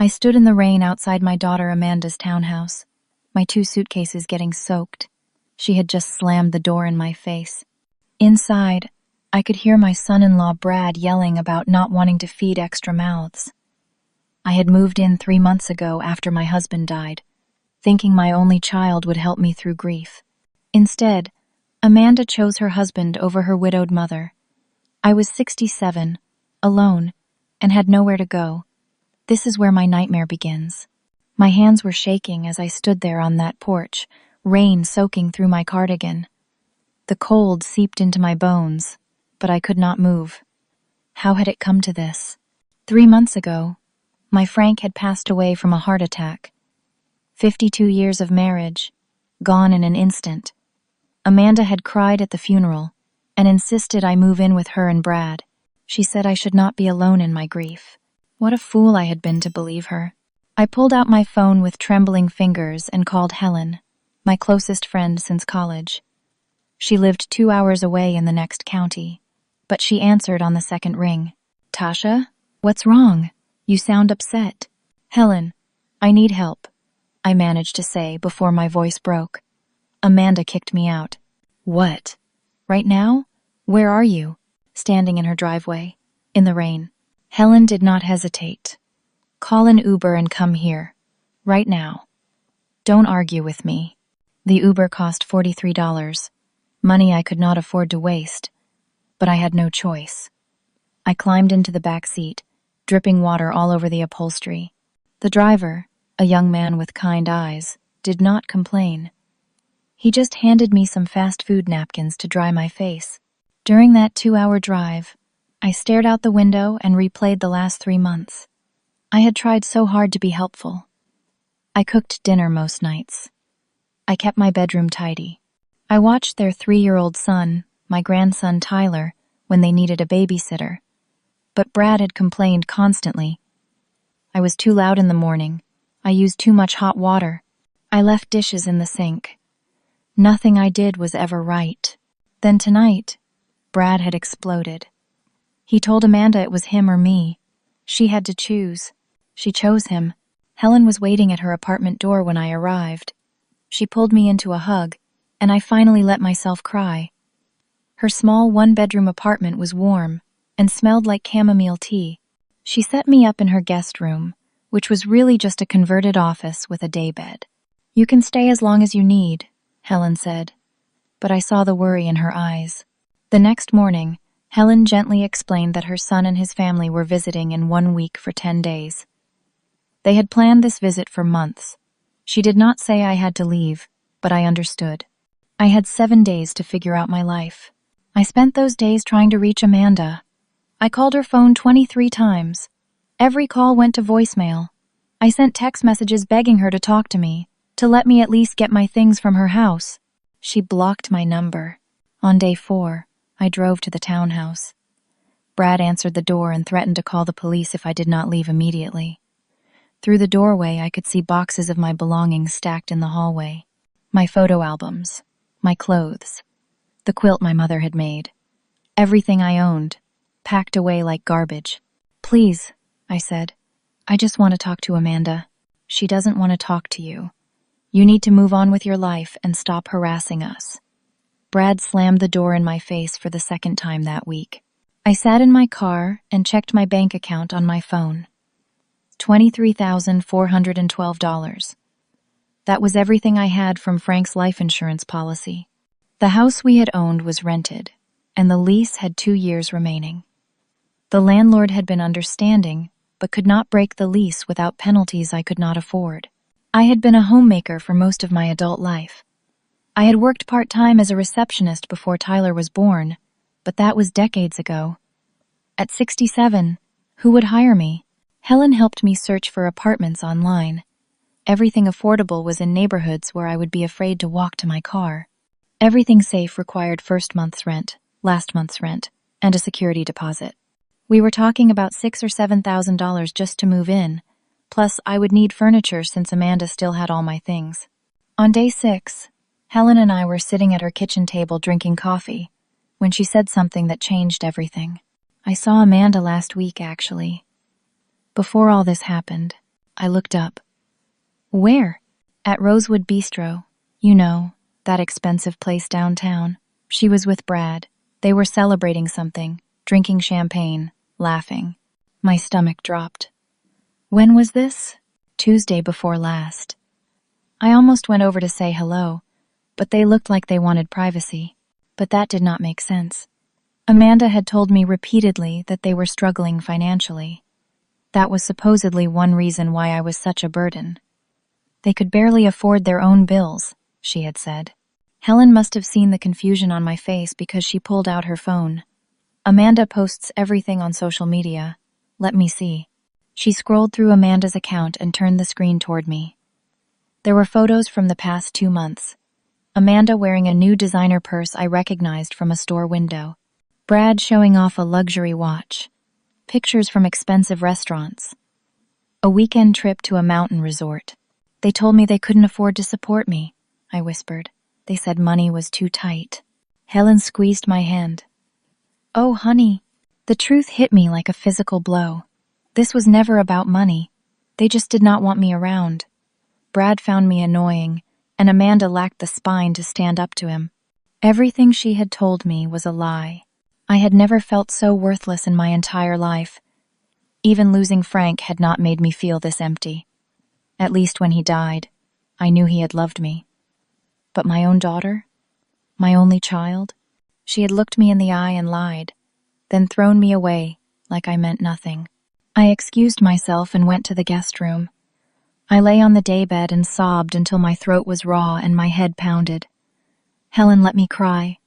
I stood in the rain outside my daughter Amanda's townhouse, my 2 suitcases getting soaked. She had just slammed the door in my face. Inside, I could hear my son-in-law Brad yelling about not wanting to feed extra mouths. I had moved in 3 months ago after my husband died, thinking my only child would help me through grief. Instead, Amanda chose her husband over her widowed mother. I was 67, alone, and had nowhere to go. This is where my nightmare begins. My hands were shaking as I stood there on that porch, rain soaking through my cardigan. The cold seeped into my bones, but I could not move. How had it come to this? 3 months ago, my Frank had passed away from a heart attack. 52 years of marriage, gone in an instant. Amanda had cried at the funeral and insisted I move in with her and Brad. She said I should not be alone in my grief. What a fool I had been to believe her. I pulled out my phone with trembling fingers and called Helen, my closest friend since college. She lived 2 hours away in the next county, but she answered on the second ring. "Tasha, what's wrong? You sound upset." "Helen, I need help," I managed to say before my voice broke. Amanda kicked me out. "What? Right now? Where are you?" Standing in her driveway, in the rain. Helen did not hesitate. "Call an Uber and come here. Right now. Don't argue with me." The Uber cost $43, money I could not afford to waste, but I had no choice. I climbed into the back seat, dripping water all over the upholstery. The driver, a young man with kind eyes, did not complain. He just handed me some fast food napkins to dry my face. During that 2-hour drive, I stared out the window and replayed the last 3 months. I had tried so hard to be helpful. I cooked dinner most nights. I kept my bedroom tidy. I watched their 3-year-old son, my grandson Tyler, when they needed a babysitter. But Brad had complained constantly. I was too loud in the morning. I used too much hot water. I left dishes in the sink. Nothing I did was ever right. Then tonight, Brad had exploded. He told Amanda it was him or me. She had to choose. She chose him. Helen was waiting at her apartment door when I arrived. She pulled me into a hug, and I finally let myself cry. Her small 1-bedroom apartment was warm and smelled like chamomile tea. She set me up in her guest room, which was really just a converted office with a daybed. "You can stay as long as you need," Helen said, but I saw the worry in her eyes. The next morning, Helen gently explained that her son and his family were visiting in 1 week for 10 days. They had planned this visit for months. She did not say I had to leave, but I understood. I had 7 days to figure out my life. I spent those days trying to reach Amanda. I called her phone 23 times. Every call went to voicemail. I sent text messages begging her to talk to me, to let me at least get my things from her house. She blocked my number. On day 4, I drove to the townhouse. Brad answered the door and threatened to call the police if I did not leave immediately. Through the doorway, I could see boxes of my belongings stacked in the hallway. My photo albums, my clothes, the quilt my mother had made. Everything I owned, packed away like garbage. "Please," I said. "I just want to talk to Amanda." "She doesn't want to talk to you. You need to move on with your life and stop harassing us." Brad slammed the door in my face for the 2nd time that week. I sat in my car and checked my bank account on my phone. $23,412. That was everything I had from Frank's life insurance policy. The house we had owned was rented, and the lease had 2 years remaining. The landlord had been understanding, but could not break the lease without penalties I could not afford. I had been a homemaker for most of my adult life. I had worked part-time as a receptionist before Tyler was born, but that was decades ago. At 67, who would hire me? Helen helped me search for apartments online. Everything affordable was in neighborhoods where I would be afraid to walk to my car. Everything safe required first month's rent, last month's rent, and a security deposit. We were talking about $6,000 or $7,000 just to move in, plus I would need furniture since Amanda still had all my things. On day 6, Helen and I were sitting at her kitchen table drinking coffee when she said something that changed everything. "I saw Amanda last week, actually. Before all this happened." I looked up. Where? At Rosewood Bistro. You know, that expensive place downtown. She was with Brad. They were celebrating something, drinking champagne, laughing. My stomach dropped. When was this? Tuesday before last. I almost went over to say hello, but they looked like they wanted privacy. But that did not make sense. Amanda had told me repeatedly that they were struggling financially. That was supposedly one reason why I was such a burden. They could barely afford their own bills, she had said. Helen must have seen the confusion on my face because she pulled out her phone. Amanda posts everything on social media. Let me see. She scrolled through Amanda's account and turned the screen toward me. There were photos from the past 2 months. Amanda wearing a new designer purse I recognized from a store window. Brad showing off a luxury watch. Pictures from expensive restaurants. A weekend trip to a mountain resort. They told me they couldn't afford to support me, I whispered. They said money was too tight. Helen squeezed my hand. Oh, honey. The truth hit me like a physical blow. This was never about money. They just did not want me around. Brad found me annoying, and Amanda lacked the spine to stand up to him. Everything she had told me was a lie. I had never felt so worthless in my entire life. Even losing Frank had not made me feel this empty. At least when he died, I knew he had loved me. But my own daughter? My only child? She had looked me in the eye and lied, then thrown me away like I meant nothing. I excused myself and went to the guest room. I lay on the daybed and sobbed until my throat was raw and my head pounded. Helen let me cry.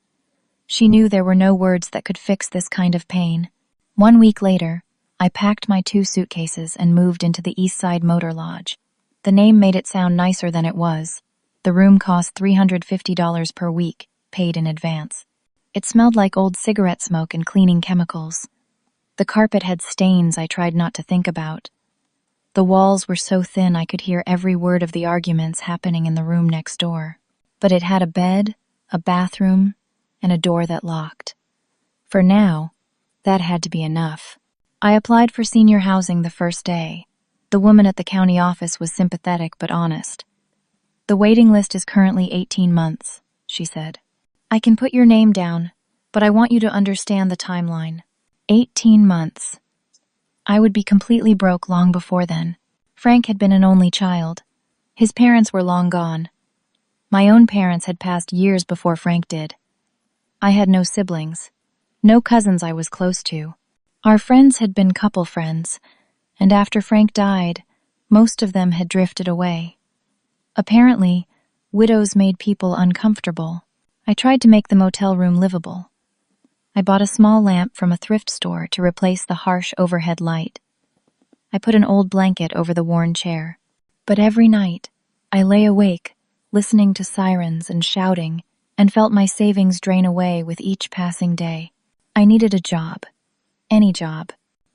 She knew there were no words that could fix this kind of pain. 1 week later, I packed my 2 suitcases and moved into the East Side Motor Lodge. The name made it sound nicer than it was. The room cost $350 per week, paid in advance. It smelled like old cigarette smoke and cleaning chemicals. The carpet had stains I tried not to think about. The walls were so thin I could hear every word of the arguments happening in the room next door. But it had a bed, a bathroom, and a door that locked. For now, that had to be enough. I applied for senior housing the first day. The woman at the county office was sympathetic but honest. The waiting list is currently 18 months, she said. I can put your name down, but I want you to understand the timeline. 18 months. I would be completely broke long before then. Frank had been an only child. His parents were long gone. My own parents had passed years before Frank did. I had no siblings, no cousins I was close to. Our friends had been couple friends, and after Frank died, most of them had drifted away. Apparently, widows made people uncomfortable. I tried to make the motel room livable. I bought a small lamp from a thrift store to replace the harsh overhead light. I put an old blanket over the worn chair. But every night, I lay awake, listening to sirens and shouting, and felt my savings drain away with each passing day. I needed a job. Any job.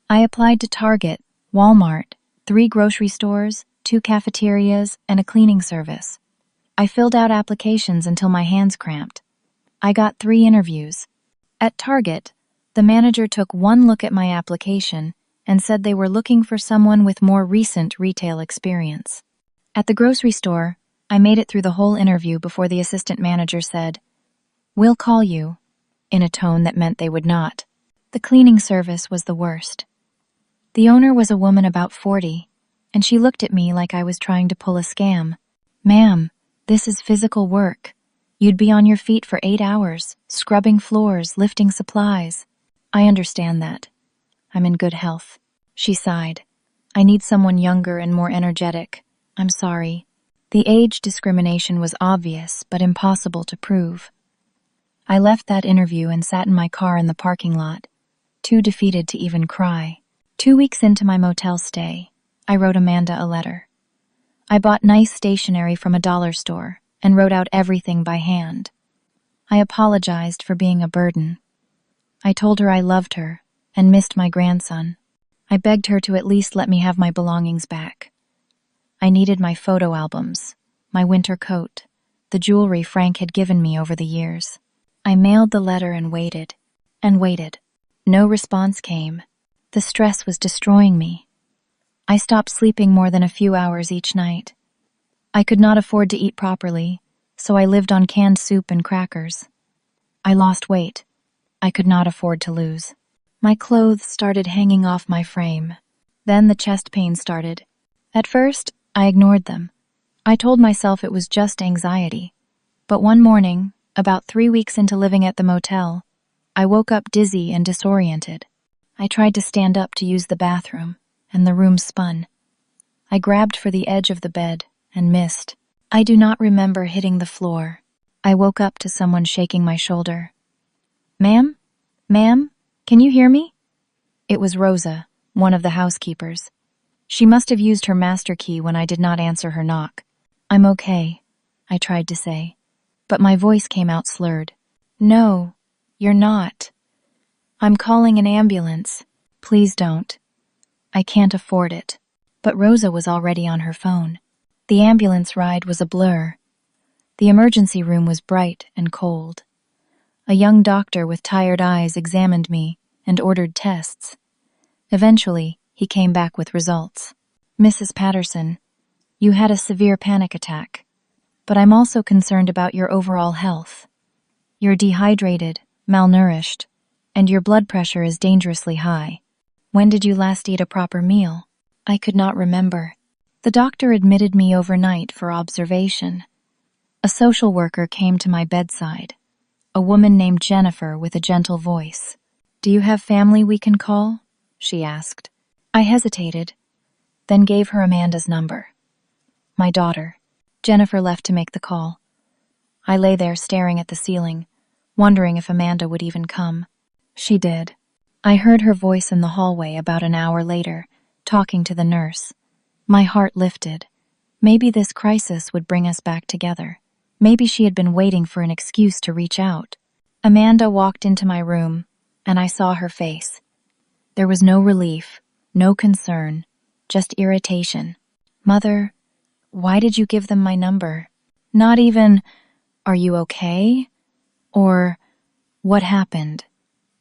I applied to Target, Walmart, 3 grocery stores, 2 cafeterias, and a cleaning service. I filled out applications until my hands cramped. I got 3 interviews. At Target, the manager took one look at my application and said they were looking for someone with more recent retail experience. At the grocery store, I made it through the whole interview before the assistant manager said, "We'll call you," in a tone that meant they would not. The cleaning service was the worst. The owner was a woman about 40, and she looked at me like I was trying to pull a scam. "Ma'am, this is physical work. You'd be on your feet for 8 hours, scrubbing floors, lifting supplies." "I understand that. I'm in good health." She sighed. "I need someone younger and more energetic. I'm sorry." The age discrimination was obvious, but impossible to prove. I left that interview and sat in my car in the parking lot, too defeated to even cry. 2 weeks into my motel stay, I wrote Amanda a letter. I bought nice stationery from a dollar store and wrote out everything by hand. I apologized for being a burden. I told her I loved her and missed my grandson. I begged her to at least let me have my belongings back. I needed my photo albums, my winter coat, the jewelry Frank had given me over the years. I mailed the letter and waited, and waited. No response came. The stress was destroying me. I stopped sleeping more than a few hours each night. I could not afford to eat properly, so I lived on canned soup and crackers. I lost weight. I could not afford to lose. My clothes started hanging off my frame. Then the chest pain started. At first, I ignored them. I told myself it was just anxiety. But one morning, about 3 weeks into living at the motel, I woke up dizzy and disoriented. I tried to stand up to use the bathroom, and the room spun. I grabbed for the edge of the bed and missed. I do not remember hitting the floor. I woke up to someone shaking my shoulder. "Ma'am? Ma'am? Can you hear me?" It was Rosa, one of the housekeepers. She must have used her master key when I did not answer her knock. "I'm okay," I tried to say, but my voice came out slurred. "No, you're not. I'm calling an ambulance. Please don't. I can't afford it." But Rosa was already on her phone. The ambulance ride was a blur. The emergency room was bright and cold. A young doctor with tired eyes examined me and ordered tests. Eventually, he came back with results. "Mrs. Patterson, you had a severe panic attack, but I'm also concerned about your overall health. You're dehydrated, malnourished, and your blood pressure is dangerously high. When did you last eat a proper meal?" I could not remember. The doctor admitted me overnight for observation. A social worker came to my bedside, a woman named Jennifer with a gentle voice. "Do you have family we can call?" she asked. I hesitated, then gave her Amanda's number. "My daughter." Jennifer left to make the call. I lay there staring at the ceiling, wondering if Amanda would even come. She did. I heard her voice in the hallway about an hour later, talking to the nurse. My heart lifted. Maybe this crisis would bring us back together. Maybe she had been waiting for an excuse to reach out. Amanda walked into my room, and I saw her face. There was no relief, no concern, just irritation. "Mother, why did you give them my number?" Not even, "Are you okay?" or "What happened?"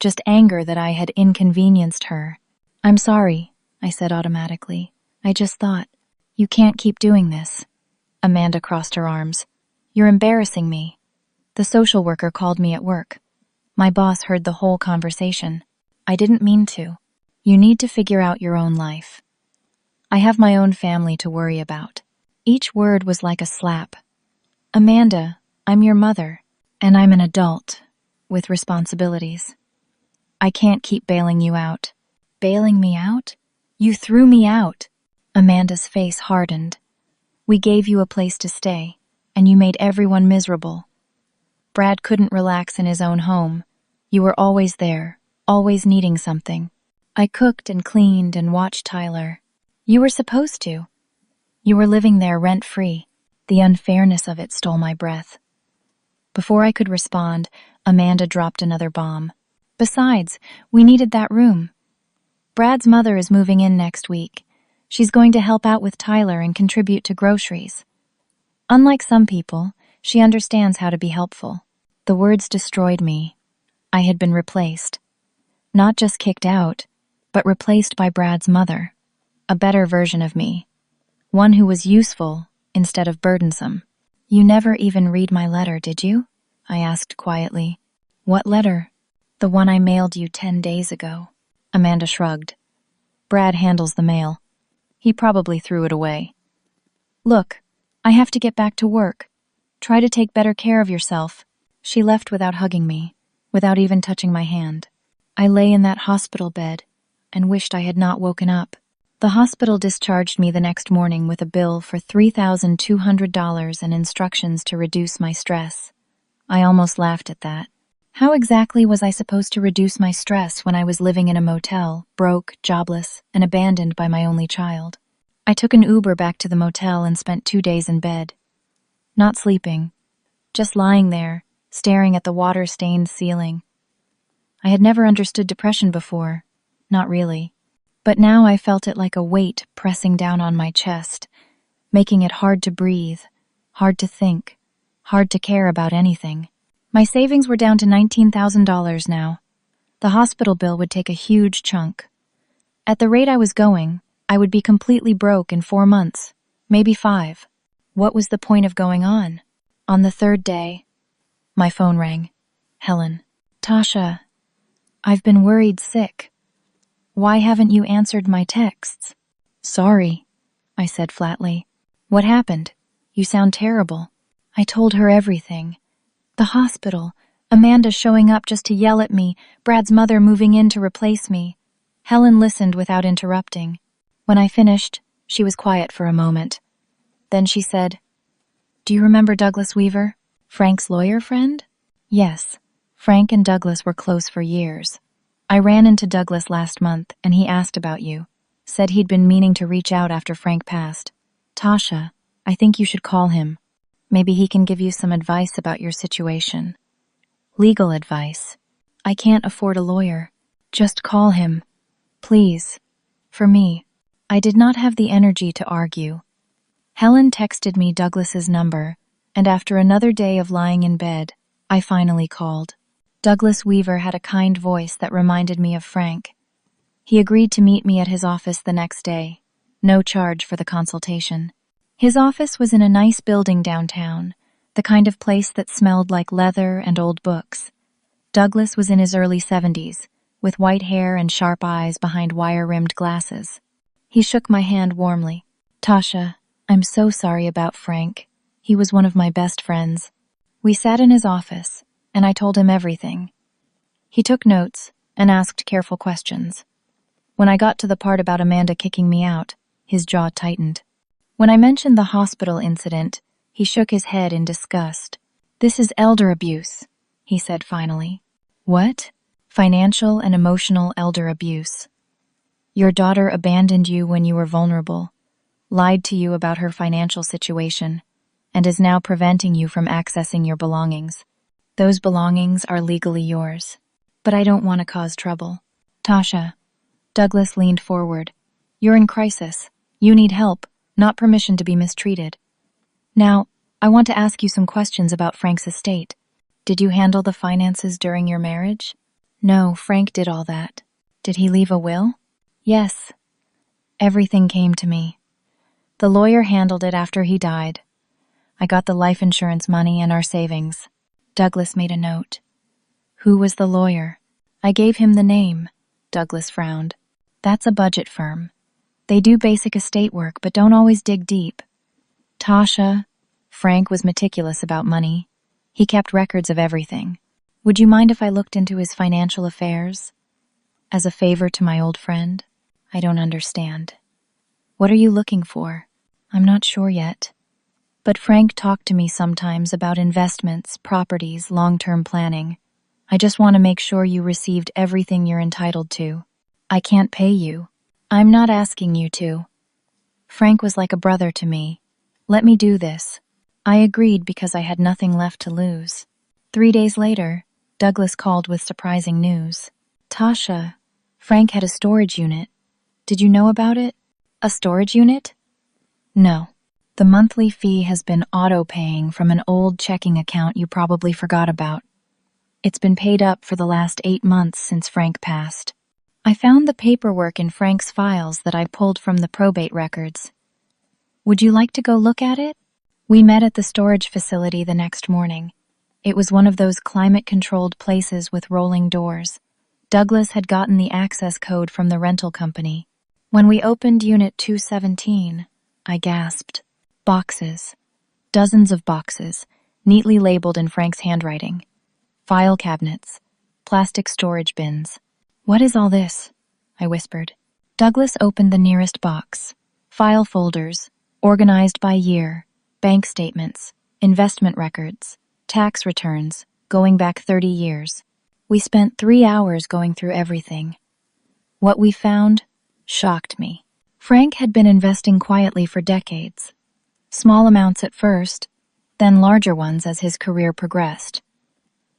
Just anger that I had inconvenienced her. "I'm sorry," I said automatically. "I just thought, you can't keep doing this." Amanda crossed her arms. "You're embarrassing me." The social worker called me at work. My boss heard the whole conversation. "I didn't mean to. You need to figure out your own life. I have my own family to worry about." Each word was like a slap. "Amanda, I'm your mother, and I'm an adult with responsibilities. I can't keep bailing you out." "Bailing me out? You threw me out." Amanda's face hardened. "We gave you a place to stay, and you made everyone miserable. Brad couldn't relax in his own home. You were always there, always needing something. I cooked and cleaned and watched Tyler. You were supposed to. You were living there rent-free." The unfairness of it stole my breath. Before I could respond, Amanda dropped another bomb. "Besides, we needed that room. Brad's mother is moving in next week. She's going to help out with Tyler and contribute to groceries. Unlike some people, she understands how to be helpful." The words destroyed me. I had been replaced. Not just kicked out, but replaced by Brad's mother. A better version of me. One who was useful instead of burdensome. "You never even read my letter, did you?" I asked quietly. "What letter?" "The one I mailed you 10 days ago." Amanda shrugged. "Brad handles the mail. He probably threw it away." "Look, I have to get back to work. Try to take better care of yourself." She left without hugging me, without even touching my hand. I lay in that hospital bed and wished I had not woken up. The hospital discharged me the next morning with a bill for $3,200 and instructions to reduce my stress. I almost laughed at that. How exactly was I supposed to reduce my stress when I was living in a motel, broke, jobless, and abandoned by my only child? I took an Uber back to the motel and spent 2 days in bed. Not sleeping, just lying there, staring at the water-stained ceiling. I had never understood depression before, not really. But now I felt it like a weight pressing down on my chest, making it hard to breathe, hard to think, hard to care about anything. My savings were down to $19,000 now. The hospital bill would take a huge chunk. At the rate I was going, I would be completely broke in 4 months, maybe 5. What was the point of going on? On the third day, my phone rang. Helen. Tasha, I've been worried sick. Why haven't you answered my texts? Sorry, I said flatly. What happened? You sound terrible. I told her everything. The hospital, Amanda showing up just to yell at me, Brad's mother moving in to replace me. Helen listened without interrupting. When I finished, she was quiet for a moment. Then she said, Do you remember Douglas Weaver, Frank's lawyer friend? Yes, Frank and Douglas were close for years. I ran into Douglas last month and he asked about you. Said he'd been meaning to reach out after Frank passed. Tasha, I think you should call him. Maybe he can give you some advice about your situation. Legal advice. I can't afford a lawyer. Just call him. Please. For me. I did not have the energy to argue. Helen texted me Douglas's number, and after another day of lying in bed, I finally called. Douglas Weaver had a kind voice that reminded me of Frank. He agreed to meet me at his office the next day. No charge for the consultation. His office was in a nice building downtown, the kind of place that smelled like leather and old books. Douglas was in his early 70s, with white hair and sharp eyes behind wire-rimmed glasses. He shook my hand warmly. Tasha, I'm so sorry about Frank. He was one of my best friends. We sat in his office, and I told him everything. He took notes and asked careful questions. When I got to the part about Amanda kicking me out, his jaw tightened. When I mentioned the hospital incident, he shook his head in disgust. This is elder abuse, he said finally. What? Financial and emotional elder abuse. Your daughter abandoned you when you were vulnerable, lied to you about her financial situation, and is now preventing you from accessing your belongings. Those belongings are legally yours. But I don't want to cause trouble. Tasha. Douglas leaned forward. You're in crisis. You need help, not permission to be mistreated. Now, I want to ask you some questions about Frank's estate. Did you handle the finances during your marriage? No, Frank did all that. Did he leave a will? Yes. Everything came to me. The lawyer handled it after he died. I got the life insurance money and our savings. Douglas made a note. Who was the lawyer? I gave him the name. Douglas frowned. That's a budget firm. They do basic estate work, but don't always dig deep. Tasha, Frank was meticulous about money. He kept records of everything. Would you mind if I looked into his financial affairs? As a favor to my old friend? I don't understand. What are you looking for? I'm not sure yet. But Frank talked to me sometimes about investments, properties, long-term planning. I just want to make sure you received everything you're entitled to. I can't pay you. I'm not asking you to. Frank was like a brother to me. Let me do this. I agreed because I had nothing left to lose. 3 days later, Douglas called with surprising news. Tasha, Frank had a storage unit. Did you know about it? A storage unit? No. The monthly fee has been auto-paying from an old checking account you probably forgot about. It's been paid up for the last 8 months since Frank passed. I found the paperwork in Frank's files that I pulled from the probate records. Would you like to go look at it? We met at the storage facility the next morning. It was one of those climate-controlled places with rolling doors. Douglas had gotten the access code from the rental company. When we opened Unit 217, I gasped. Boxes. Dozens of boxes, neatly labeled in Frank's handwriting. File cabinets. Plastic storage bins. What is all this? I whispered. Douglas opened the nearest box. File folders, organized by year, bank statements, investment records, tax returns, going back 30 years. We spent 3 hours going through everything. What we found shocked me. Frank had been investing quietly for decades. Small amounts at first, then larger ones as his career progressed.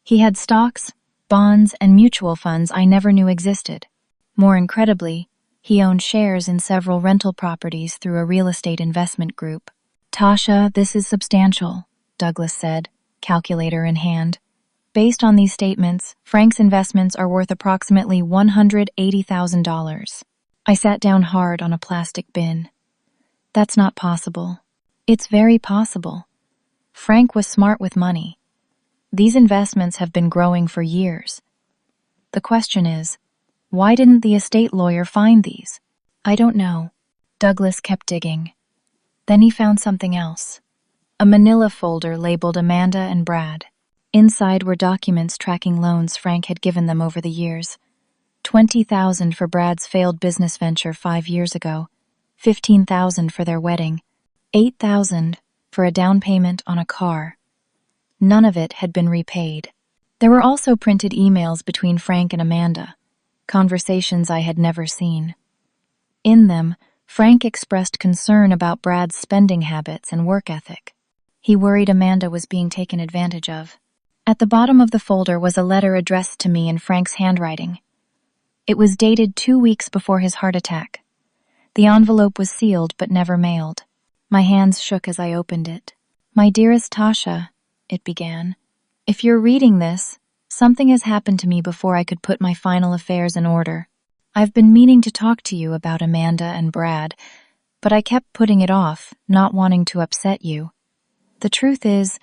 He had stocks, bonds, and mutual funds I never knew existed. More incredibly, he owned shares in several rental properties through a real estate investment group. Tasha, this is substantial, Douglas said, calculator in hand. Based on these statements, Frank's investments are worth approximately $180,000. I sat down hard on a plastic bin. That's not possible. It's very possible. Frank was smart with money. These investments have been growing for years. The question is, why didn't the estate lawyer find these? I don't know. Douglas kept digging. Then he found something else. A manila folder labeled Amanda and Brad. Inside were documents tracking loans Frank had given them over the years. $20,000 for Brad's failed business venture 5 years ago, $15,000 for their wedding, $8,000 for a down payment on a car. None of it had been repaid. There were also printed emails between Frank and Amanda, conversations I had never seen. In them, Frank expressed concern about Brad's spending habits and work ethic. He worried Amanda was being taken advantage of. At the bottom of the folder was a letter addressed to me in Frank's handwriting. It was dated 2 weeks before his heart attack. The envelope was sealed but never mailed. My hands shook as I opened it. "My dearest Tasha," it began, "if you're reading this, something has happened to me before I could put my final affairs in order. I've been meaning to talk to you about Amanda and Brad, but I kept putting it off, not wanting to upset you. The truth is,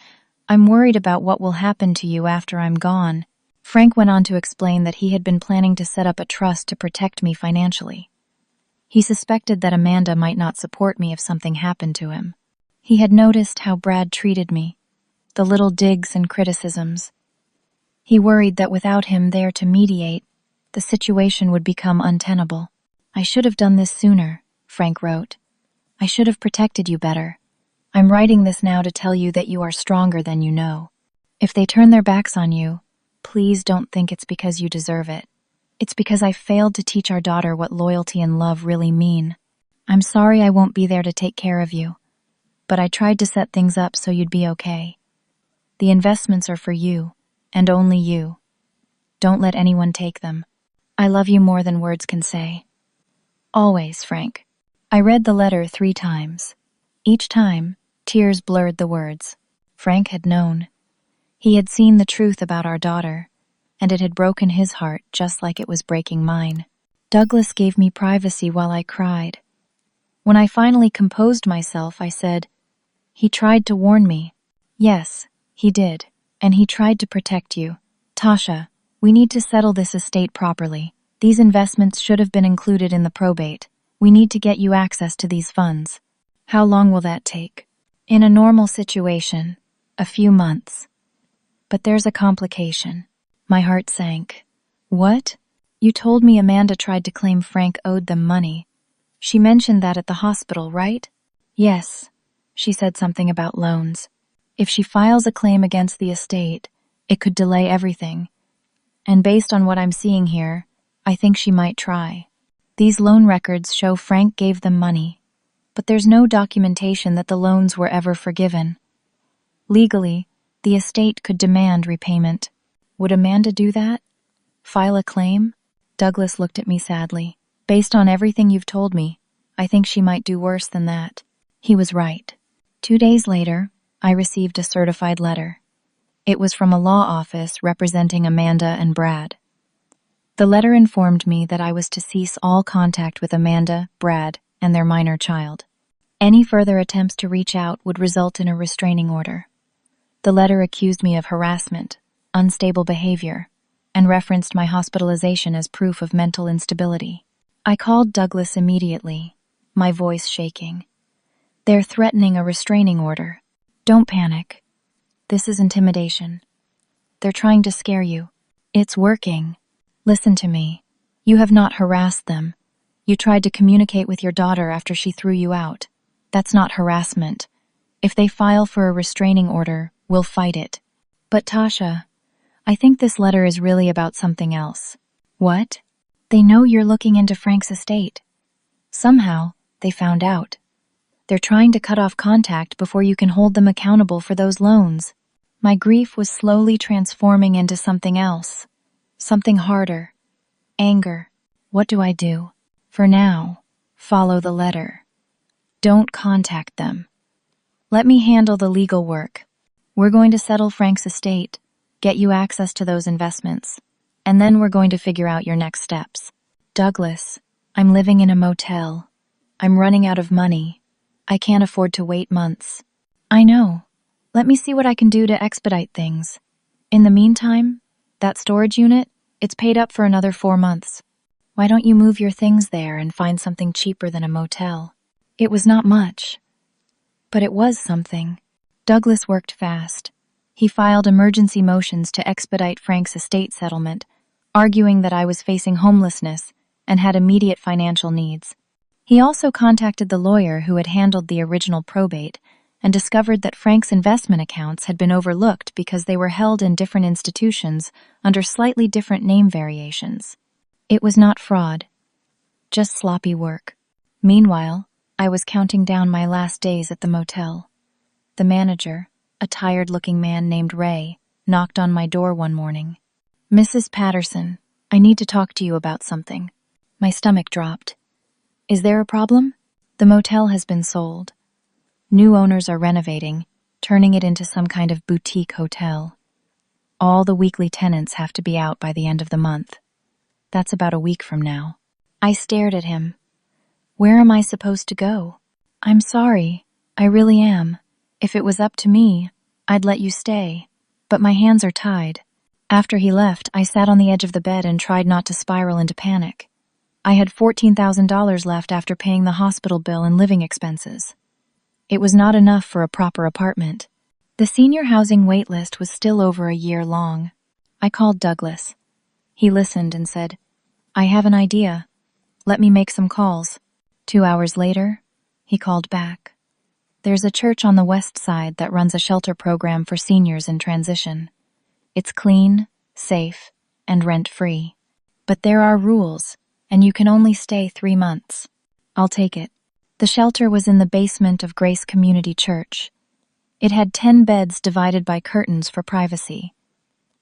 I'm worried about what will happen to you after I'm gone." Frank went on to explain that he had been planning to set up a trust to protect me financially. He suspected that Amanda might not support me if something happened to him. He had noticed how Brad treated me, the little digs and criticisms. He worried that without him there to mediate, the situation would become untenable. "I should have done this sooner," Frank wrote. "I should have protected you better. I'm writing this now to tell you that you are stronger than you know. If they turn their backs on you, please don't think it's because you deserve it. It's because I failed to teach our daughter what loyalty and love really mean. I'm sorry I won't be there to take care of you, but I tried to set things up so you'd be okay. The investments are for you, and only you. Don't let anyone take them. I love you more than words can say. Always, Frank." I read the letter 3 times. Each time, tears blurred the words. Frank had known. He had seen the truth about our daughter, and it had broken his heart just like it was breaking mine. Douglas gave me privacy while I cried. When I finally composed myself, I said, "He tried to warn me." "Yes, he did, and he tried to protect you. Tasha, we need to settle this estate properly. These investments should have been included in the probate. We need to get you access to these funds." "How long will that take?" "In a normal situation, a few months. But there's a complication." My heart sank. "What?" "You told me Amanda tried to claim Frank owed them money. She mentioned that at the hospital, right?" "Yes. She said something about loans. If she files a claim against the estate, it could delay everything. And based on what I'm seeing here, I think she might try. These loan records show Frank gave them money, but there's no documentation that the loans were ever forgiven. Legally, the estate could demand repayment. Would Amanda do that? File a claim?" Douglas looked at me sadly. "Based on everything you've told me, I think she might do worse than that." He was right. 2 days later, I received a certified letter. It was from a law office representing Amanda and Brad. The letter informed me that I was to cease all contact with Amanda, Brad, and their minor child. Any further attempts to reach out would result in a restraining order. The letter accused me of harassment, unstable behavior, and referenced my hospitalization as proof of mental instability. I called Douglas immediately, my voice shaking. "They're threatening a restraining order. Don't panic. This is intimidation. They're trying to scare you. It's working. Listen to me. You have not harassed them. You tried to communicate with your daughter after she threw you out. That's not harassment. If they file for a restraining order, we'll fight it." "But Tasha, I think this letter is really about something else." "What?" "They know you're looking into Frank's estate. Somehow, they found out. They're trying to cut off contact before you can hold them accountable for those loans." My grief was slowly transforming into something else. Something harder. Anger. What do I do? For now, follow the letter. Don't contact them. Let me handle the legal work. We're going to settle Frank's estate, get you access to those investments, and then we're going to figure out your next steps. "Douglas, I'm living in a motel. I'm running out of money. I can't afford to wait months. I know. Let me see what I can do to expedite things. In the meantime, that storage unit, it's paid up for another 4 months. Why don't you move your things there and find something cheaper than a motel? It was not much, but it was something. Douglas worked fast. He filed emergency motions to expedite Frank's estate settlement, arguing that I was facing homelessness and had immediate financial needs. He also contacted the lawyer who had handled the original probate and discovered that Frank's investment accounts had been overlooked because they were held in different institutions under slightly different name variations. It was not fraud, just sloppy work. Meanwhile, I was counting down my last days at the motel. The manager, a tired-looking man named Ray, knocked on my door one morning. "Mrs. Patterson, I need to talk to you about something." My stomach dropped. "Is there a problem?" "The motel has been sold. New owners are renovating, turning it into some kind of boutique hotel. All the weekly tenants have to be out by the end of the month. That's about a week from now." I stared at him. Where am I supposed to go? "I'm sorry, I really am. If it was up to me, I'd let you stay, but my hands are tied." After he left, I sat on the edge of the bed and tried not to spiral into panic. I had $14,000 left after paying the hospital bill and living expenses. It was not enough for a proper apartment. The senior housing wait list was still over a year long. I called Douglas. He listened and said, "I have an idea. Let me make some calls." 2 hours later, he called back. "There's a church on the west side that runs a shelter program for seniors in transition. It's clean, safe, and rent-free. But there are rules, and you can only stay 3 months. I'll take it." The shelter was in the basement of Grace Community Church. It had 10 beds divided by curtains for privacy.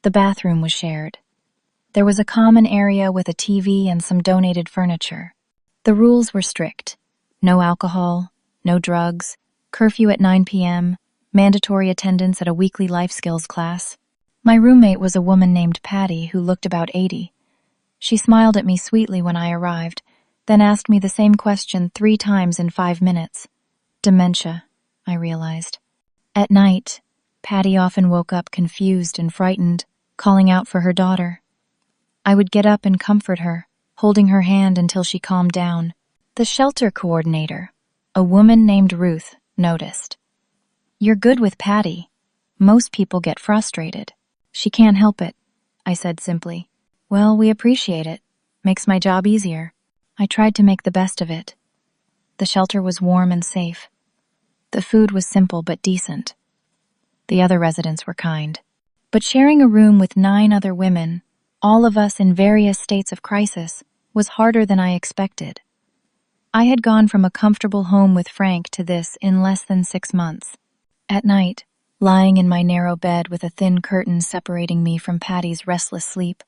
The bathroom was shared. There was a common area with a TV and some donated furniture. The rules were strict. No alcohol, no drugs, curfew at 9 p.m., mandatory attendance at a weekly life skills class. My roommate was a woman named Patty who looked about 80. She smiled at me sweetly when I arrived, then asked me the same question 3 times in 5 minutes. Dementia, I realized. At night, Patty often woke up confused and frightened, calling out for her daughter. I would get up and comfort her, holding her hand until she calmed down. The shelter coordinator, a woman named Ruth, noticed. "You're good with Patty. Most people get frustrated." "She can't help it," I said simply. "Well, we appreciate it. Makes my job easier." I tried to make the best of it. The shelter was warm and safe. The food was simple but decent. The other residents were kind. But sharing a room with 9 other women, all of us in various states of crisis, was harder than I expected. I had gone from a comfortable home with Frank to this in less than 6 months. At night, lying in my narrow bed with a thin curtain separating me from Patty's restless sleep,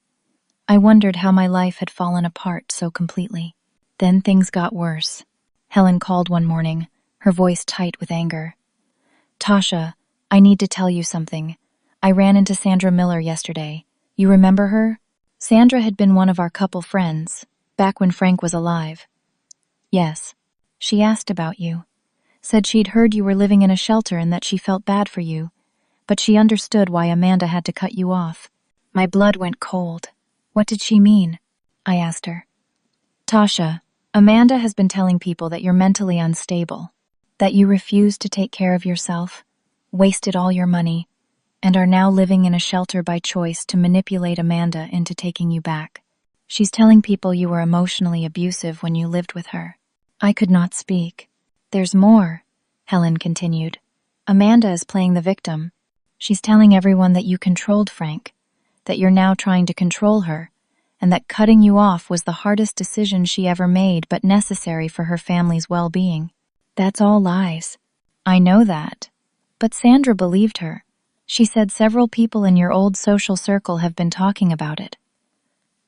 I wondered how my life had fallen apart so completely. Then things got worse. Helen called one morning, her voice tight with anger. "Tasha, I need to tell you something. I ran into Sandra Miller yesterday. You remember her? Sandra had been one of our couple friends, back when Frank was alive." "Yes. She asked about you. Said she'd heard you were living in a shelter and that she felt bad for you, but she understood why Amanda had to cut you off." My blood went cold. "What did she mean?" I asked her. "Tasha, Amanda has been telling people that you're mentally unstable, that you refuse to take care of yourself, wasted all your money, and are now living in a shelter by choice to manipulate Amanda into taking you back. She's telling people you were emotionally abusive when you lived with her." I could not speak. "There's more," Helen continued. "Amanda is playing the victim. She's telling everyone that you controlled Frank, that you're now trying to control her, and that cutting you off was the hardest decision she ever made but necessary for her family's well-being. That's all lies." "I know that. But Sandra believed her. She said several people in your old social circle have been talking about it.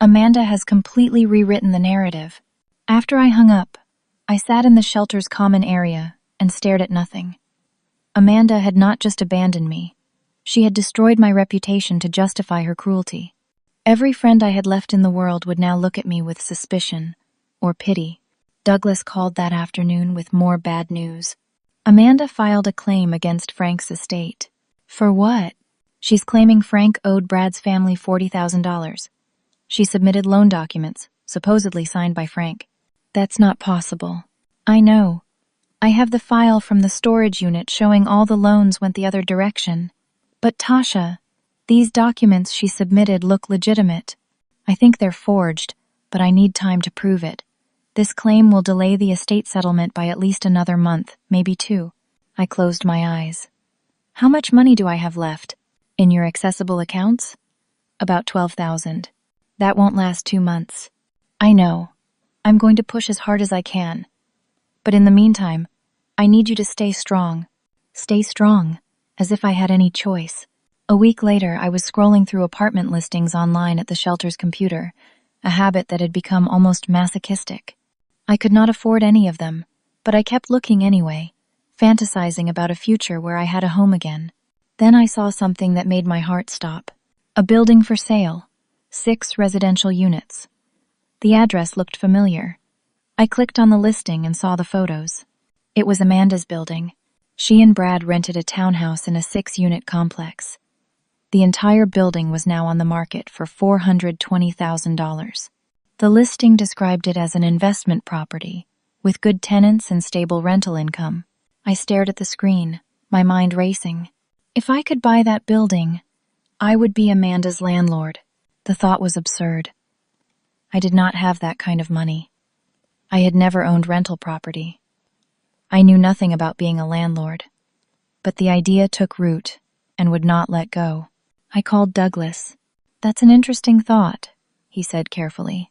Amanda has completely rewritten the narrative." After I hung up, I sat in the shelter's common area and stared at nothing. Amanda had not just abandoned me. She had destroyed my reputation to justify her cruelty. Every friend I had left in the world would now look at me with suspicion, or pity. Douglas called that afternoon with more bad news. Amanda filed a claim against Frank's estate. For what? She's claiming Frank owed Brad's family $40,000. She submitted loan documents, supposedly signed by Frank. That's not possible. I know. I have the file from the storage unit showing all the loans went the other direction. But Tasha, these documents she submitted look legitimate. I think they're forged, but I need time to prove it. This claim will delay the estate settlement by at least another month, maybe 2. I closed my eyes. How much money do I have left? In your accessible accounts? About $12,000. That won't last 2 months. I know. I'm going to push as hard as I can. But in the meantime, I need you to stay strong. Stay strong, as if I had any choice. A week later, I was scrolling through apartment listings online at the shelter's computer, a habit that had become almost masochistic. I could not afford any of them, but I kept looking anyway, fantasizing about a future where I had a home again. Then I saw something that made my heart stop. A building for sale, 6 residential units. The address looked familiar. I clicked on the listing and saw the photos. It was Amanda's building. She and Brad rented a townhouse in a 6-unit complex. The entire building was now on the market for $420,000. The listing described it as an investment property, with good tenants and stable rental income. I stared at the screen, my mind racing. If I could buy that building, I would be Amanda's landlord. The thought was absurd. I did not have that kind of money. I had never owned rental property. I knew nothing about being a landlord. But the idea took root and would not let go. I called Douglas. That's an interesting thought, he said carefully.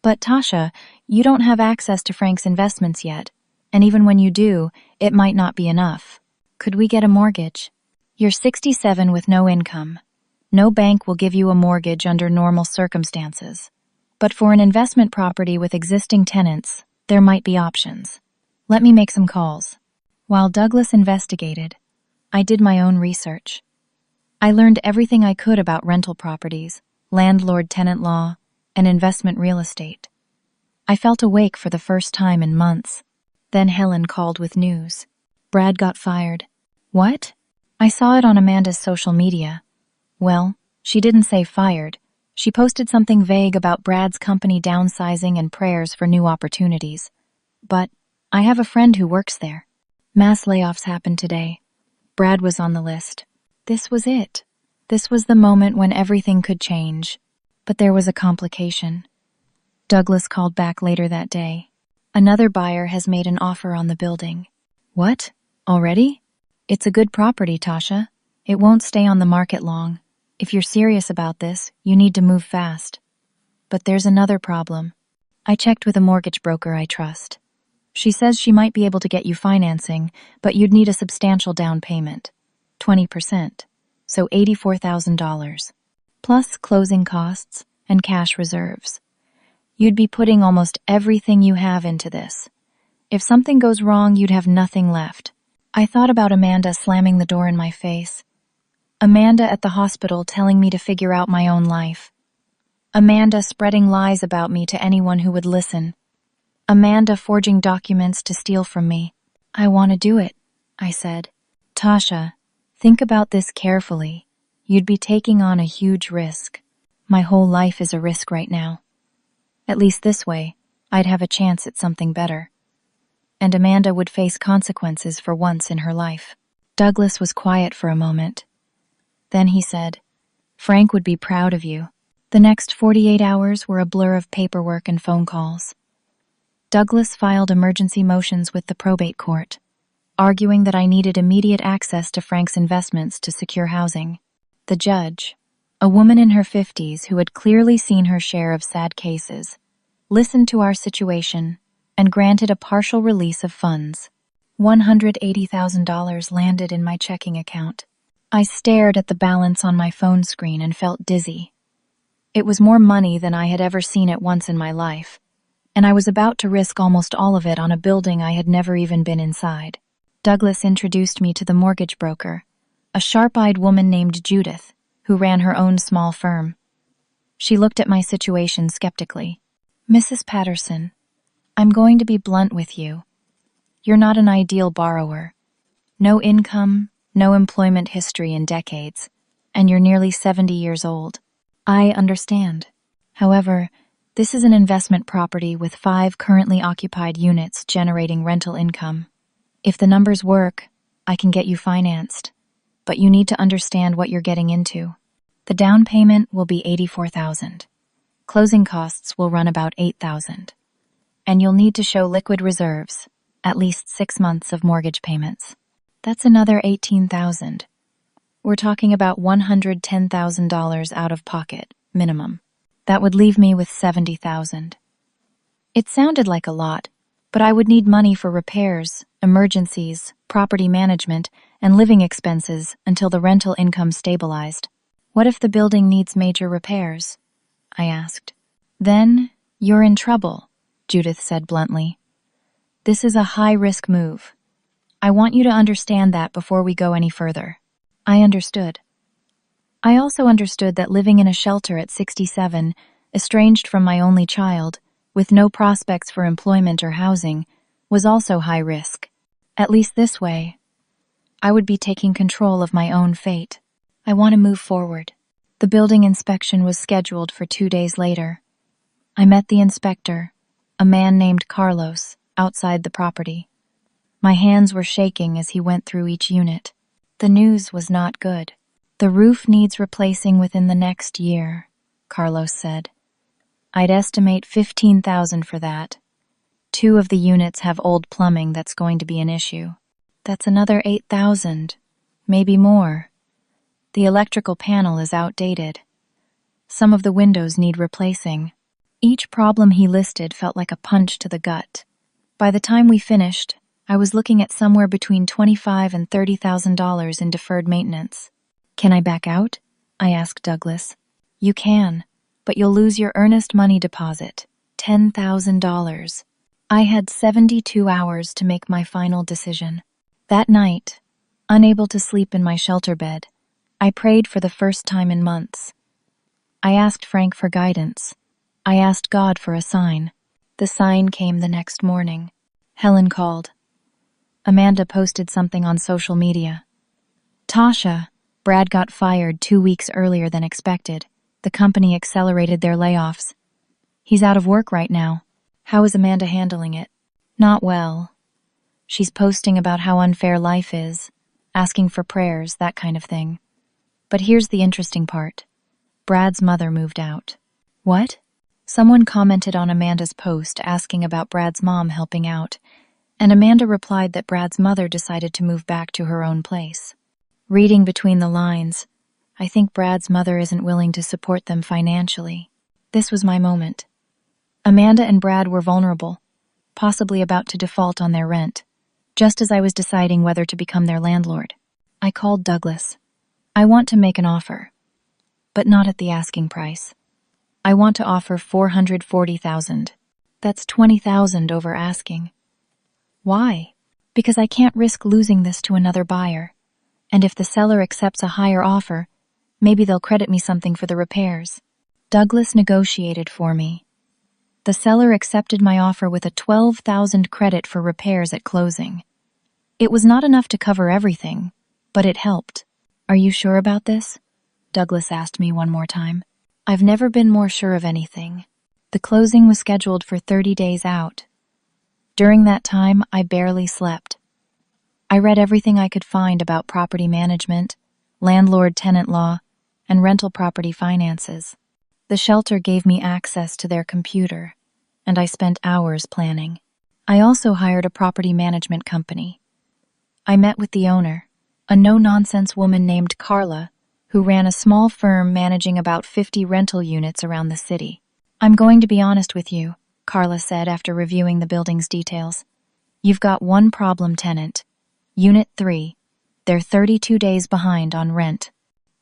But Tasha, you don't have access to Frank's investments yet, and even when you do, it might not be enough. Could we get a mortgage? You're 67 with no income. No bank will give you a mortgage under normal circumstances. But for an investment property with existing tenants, there might be options. Let me make some calls. While Douglas investigated, I did my own research. I learned everything I could about rental properties, landlord-tenant law, and investment real estate. I felt awake for the first time in months. Then Helen called with news. Brad got fired. What? I saw it on Amanda's social media. Well, she didn't say fired. She posted something vague about Brad's company downsizing and prayers for new opportunities. But I have a friend who works there. Mass layoffs happened today. Brad was on the list. This was it. This was the moment when everything could change. But there was a complication. Douglas called back later that day. Another buyer has made an offer on the building. What? Already? It's a good property, Tasha. It won't stay on the market long. If you're serious about this, you need to move fast. But there's another problem. I checked with a mortgage broker I trust. She says she might be able to get you financing, but you'd need a substantial down payment. 20%. So $84,000. Plus closing costs and cash reserves. You'd be putting almost everything you have into this. If something goes wrong, you'd have nothing left. I thought about Amanda slamming the door in my face. Amanda at the hospital telling me to figure out my own life. Amanda spreading lies about me to anyone who would listen. Amanda forging documents to steal from me. I want to do it, I said. Tasha, think about this carefully. You'd be taking on a huge risk. My whole life is a risk right now. At least this way, I'd have a chance at something better. And Amanda would face consequences for once in her life. Douglas was quiet for a moment. Then he said, Frank would be proud of you. The next 48 hours were a blur of paperwork and phone calls. Douglas filed emergency motions with the probate court, arguing that I needed immediate access to Frank's investments to secure housing. The judge, a woman in her 50s who had clearly seen her share of sad cases, listened to our situation and granted a partial release of funds. $180,000 landed in my checking account. I stared at the balance on my phone screen and felt dizzy. It was more money than I had ever seen at once in my life, and I was about to risk almost all of it on a building I had never even been inside. Douglas introduced me to the mortgage broker, a sharp-eyed woman named Judith, who ran her own small firm. She looked at my situation skeptically. Mrs. Patterson, I'm going to be blunt with you. You're not an ideal borrower. No income, no employment history in decades, and you're nearly 70 years old. I understand. However, this is an investment property with 5 currently occupied units generating rental income. If the numbers work, I can get you financed, but you need to understand what you're getting into. The down payment will be $84,000. Closing costs will run about $8,000. And you'll need to show liquid reserves, at least 6 months of mortgage payments. That's another $18,000. We're talking about $110,000 out of pocket, minimum. That would leave me with $70,000. It sounded like a lot, but I would need money for repairs, emergencies, property management, and living expenses until the rental income stabilized. What if the building needs major repairs? I asked. Then you're in trouble, Judith said bluntly. This is a high-risk move. I want you to understand that before we go any further. I understood. I also understood that living in a shelter at 67, estranged from my only child, with no prospects for employment or housing, was also high risk. At least this way, I would be taking control of my own fate. I want to move forward. The building inspection was scheduled for 2 days later. I met the inspector, a man named Carlos, outside the property. My hands were shaking as he went through each unit. The news was not good. The roof needs replacing within the next year, Carlos said. I'd estimate $15,000 for that. 2 of the units have old plumbing that's going to be an issue. That's another $8,000, maybe more. The electrical panel is outdated. Some of the windows need replacing. Each problem he listed felt like a punch to the gut. By the time we finished, I was looking at somewhere between $25,000 and $30,000 in deferred maintenance. Can I back out? I asked Douglas. You can, but you'll lose your earnest money deposit, $10,000. I had 72 hours to make my final decision. That night, unable to sleep in my shelter bed, I prayed for the first time in months. I asked Frank for guidance. I asked God for a sign. The sign came the next morning. Helen called. Amanda posted something on social media. Tasha, Brad got fired 2 weeks earlier than expected. The company accelerated their layoffs. He's out of work right now. How is Amanda handling it? Not well. She's posting about how unfair life is, asking for prayers, that kind of thing. But here's the interesting part. Brad's mother moved out. What? Someone commented on Amanda's post asking about Brad's mom helping out, and Amanda replied that Brad's mother decided to move back to her own place. Reading between the lines, I think Brad's mother isn't willing to support them financially. This was my moment. Amanda and Brad were vulnerable, possibly about to default on their rent, just as I was deciding whether to become their landlord. I called Douglas. I want to make an offer, but not at the asking price. I want to offer $440,000. That's $20,000 over asking. Why? Because I can't risk losing this to another buyer. And if the seller accepts a higher offer, maybe they'll credit me something for the repairs. Douglas negotiated for me. The seller accepted my offer with a $12,000 credit for repairs at closing. It was not enough to cover everything, but it helped. Are you sure about this? Douglas asked me one more time. I've never been more sure of anything. The closing was scheduled for 30 days out. During that time, I barely slept. I read everything I could find about property management, landlord-tenant law, and rental property finances. The shelter gave me access to their computer, and I spent hours planning. I also hired a property management company. I met with the owner, a no-nonsense woman named Carla, who ran a small firm managing about 50 rental units around the city. I'm going to be honest with you, Carla said after reviewing the building's details. You've got one problem tenant, Unit 3. They're 32 days behind on rent.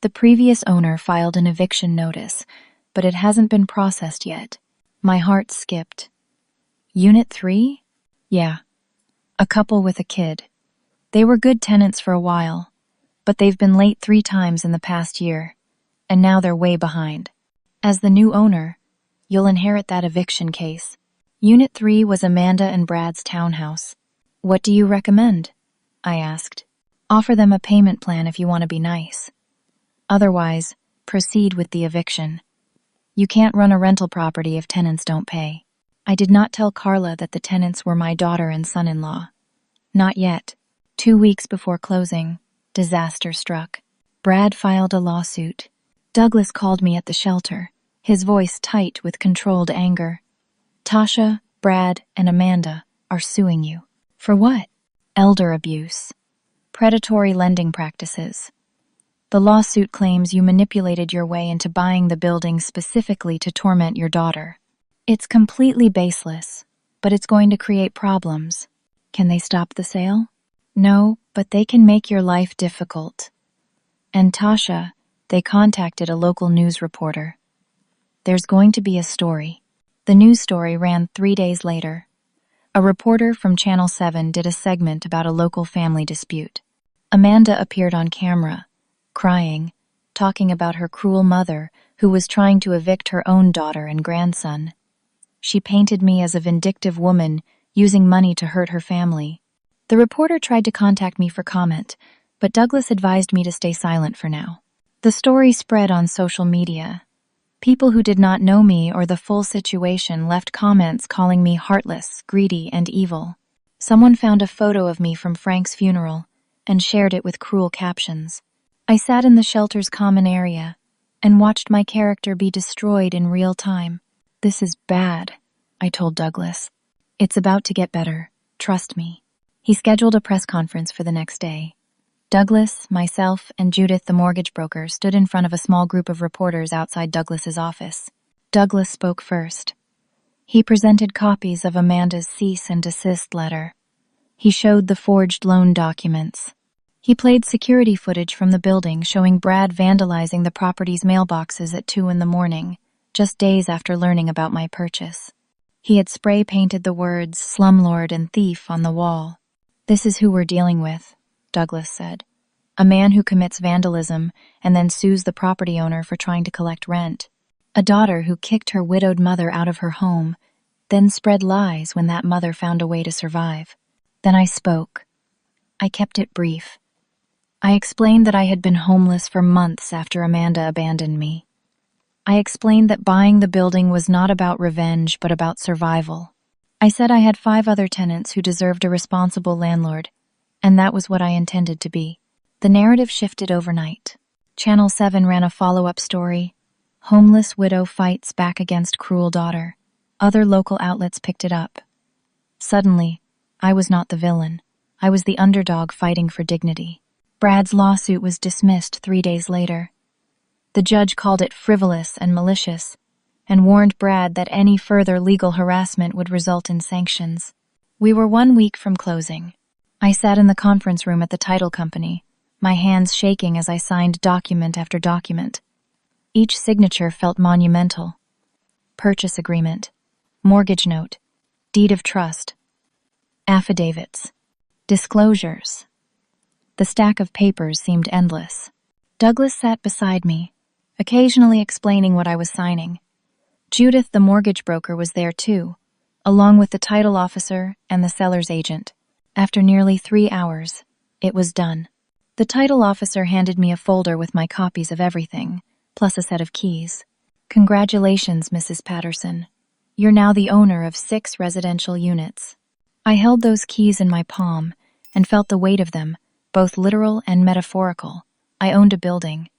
The previous owner filed an eviction notice, but it hasn't been processed yet. My heart skipped. Unit 3? Yeah. A couple with a kid. They were good tenants for a while, but they've been late 3 times in the past year, and now they're way behind. As the new owner, you'll inherit that eviction case. Unit 3 was Amanda and Brad's townhouse. What do you recommend? I asked. Offer them a payment plan if you want to be nice. Otherwise, proceed with the eviction. You can't run a rental property if tenants don't pay. I did not tell Carla that the tenants were my daughter and son-in-law. Not yet. 2 weeks before closing, disaster struck. Brad filed a lawsuit. Douglas called me at the shelter, his voice tight with controlled anger. Tasha, Brad, and Amanda are suing you. For what? Elder abuse. Predatory lending practices. The lawsuit claims you manipulated your way into buying the building specifically to torment your daughter. It's completely baseless, but it's going to create problems. Can they stop the sale? No, but they can make your life difficult. And Tasha, they contacted a local news reporter. There's going to be a story. The news story ran 3 days later. A reporter from Channel 7 did a segment about a local family dispute. Amanda appeared on camera, crying, talking about her cruel mother who was trying to evict her own daughter and grandson. She painted me as a vindictive woman using money to hurt her family. The reporter tried to contact me for comment, but Douglas advised me to stay silent for now. The story spread on social media. People who did not know me or the full situation left comments calling me heartless, greedy, and evil. Someone found a photo of me from Frank's funeral and shared it with cruel captions. I sat in the shelter's common area and watched my character be destroyed in real time. This is bad, I told Douglas. It's about to get better, trust me. He scheduled a press conference for the next day. Douglas, myself, and Judith, the mortgage broker, stood in front of a small group of reporters outside Douglas's office. Douglas spoke first. He presented copies of Amanda's cease and desist letter. He showed the forged loan documents. He played security footage from the building showing Brad vandalizing the property's mailboxes at 2 a.m, just days after learning about my purchase. He had spray-painted the words slumlord and thief on the wall. This is who we're dealing with, Douglas said. A man who commits vandalism and then sues the property owner for trying to collect rent. A daughter who kicked her widowed mother out of her home, then spread lies when that mother found a way to survive. Then I spoke. I kept it brief. I explained that I had been homeless for months after Amanda abandoned me. I explained that buying the building was not about revenge but about survival. I said I had 5 other tenants who deserved a responsible landlord, and that was what I intended to be. The narrative shifted overnight. Channel 7 ran a follow-up story. Homeless widow fights back against cruel daughter. Other local outlets picked it up. Suddenly, I was not the villain. I was the underdog fighting for dignity. Brad's lawsuit was dismissed 3 days later. The judge called it frivolous and malicious, and warned Brad that any further legal harassment would result in sanctions. We were 1 week from closing. I sat in the conference room at the title company, my hands shaking as I signed document after document. Each signature felt monumental. Purchase agreement, mortgage note, deed of trust, affidavits, disclosures. The stack of papers seemed endless. Douglas sat beside me, occasionally explaining what I was signing. Judith, the mortgage broker, was there too, along with the title officer and the seller's agent. After nearly 3 hours, it was done. The title officer handed me a folder with my copies of everything, plus a set of keys. Congratulations, Mrs. Patterson. You're now the owner of 6 residential units. I held those keys in my palm and felt the weight of them, both literal and metaphorical. I owned a building.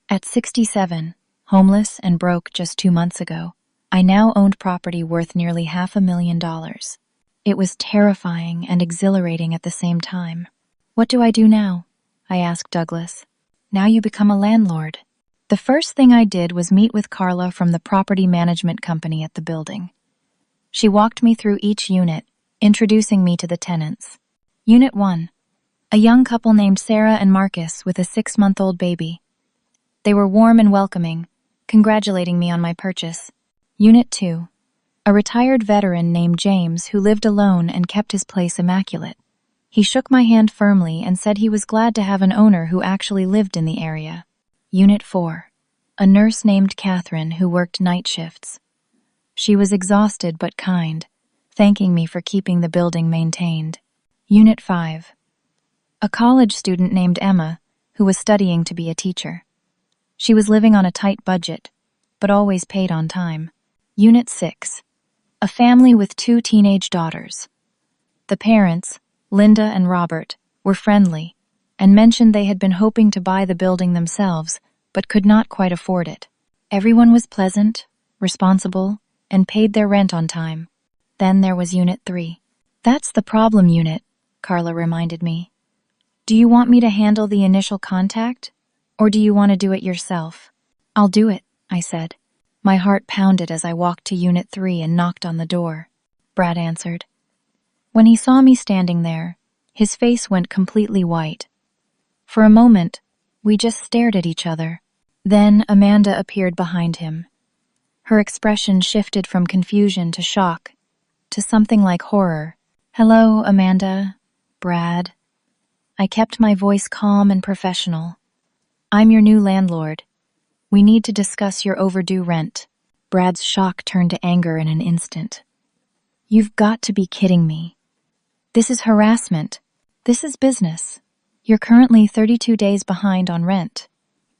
At 67, homeless and broke just 2 months ago, I now owned property worth nearly $500,000. It was terrifying and exhilarating at the same time. What do I do now? I asked Douglas. Now you become a landlord. The first thing I did was meet with Carla from the property management company at the building. She walked me through each unit, introducing me to the tenants. Unit 1. A young couple named Sarah and Marcus with a 6-month-old baby. They were warm and welcoming, congratulating me on my purchase. Unit 2. A retired veteran named James who lived alone and kept his place immaculate. He shook my hand firmly and said he was glad to have an owner who actually lived in the area. Unit 4. A nurse named Catherine who worked night shifts. She was exhausted but kind, thanking me for keeping the building maintained. Unit 5. A college student named Emma, who was studying to be a teacher. She was living on a tight budget, but always paid on time. Unit 6. A family with 2 teenage daughters. The parents, Linda and Robert, were friendly and mentioned they had been hoping to buy the building themselves, but could not quite afford it. Everyone was pleasant, responsible, and paid their rent on time. Then there was Unit 3. That's the problem unit, Carla reminded me. Do you want me to handle the initial contact, or do you want to do it yourself? I'll do it, I said. My heart pounded as I walked to Unit 3 and knocked on the door. Brad answered. When he saw me standing there, his face went completely white. For a moment, we just stared at each other. Then Amanda appeared behind him. Her expression shifted from confusion to shock, to something like horror. Hello, Amanda. Brad. I kept my voice calm and professional. I'm your new landlord. We need to discuss your overdue rent. Brad's shock turned to anger in an instant. You've got to be kidding me. This is harassment. This is business. You're currently 32 days behind on rent.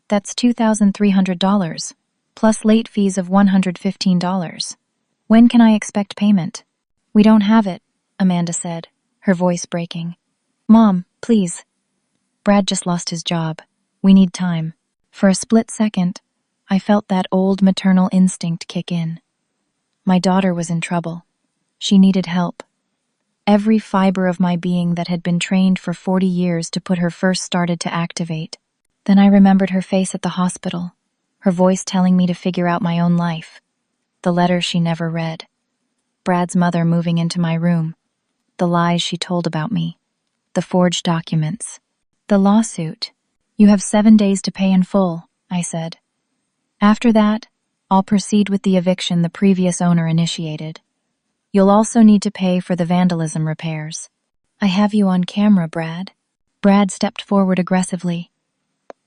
That's $2,300, plus late fees of $115. When can I expect payment? We don't have it, Amanda said, her voice breaking. Mom, please. Brad just lost his job. We need time. For a split second, I felt that old maternal instinct kick in. My daughter was in trouble. She needed help. Every fiber of my being that had been trained for 40 years to put her first started to activate. Then I remembered her face at the hospital, her voice telling me to figure out my own life, the letter she never read, Brad's mother moving into my room, the lies she told about me, the forged documents, the lawsuit. You have 7 days to pay in full, I said. After that, I'll proceed with the eviction the previous owner initiated. You'll also need to pay for the vandalism repairs. I have you on camera, Brad. Brad stepped forward aggressively.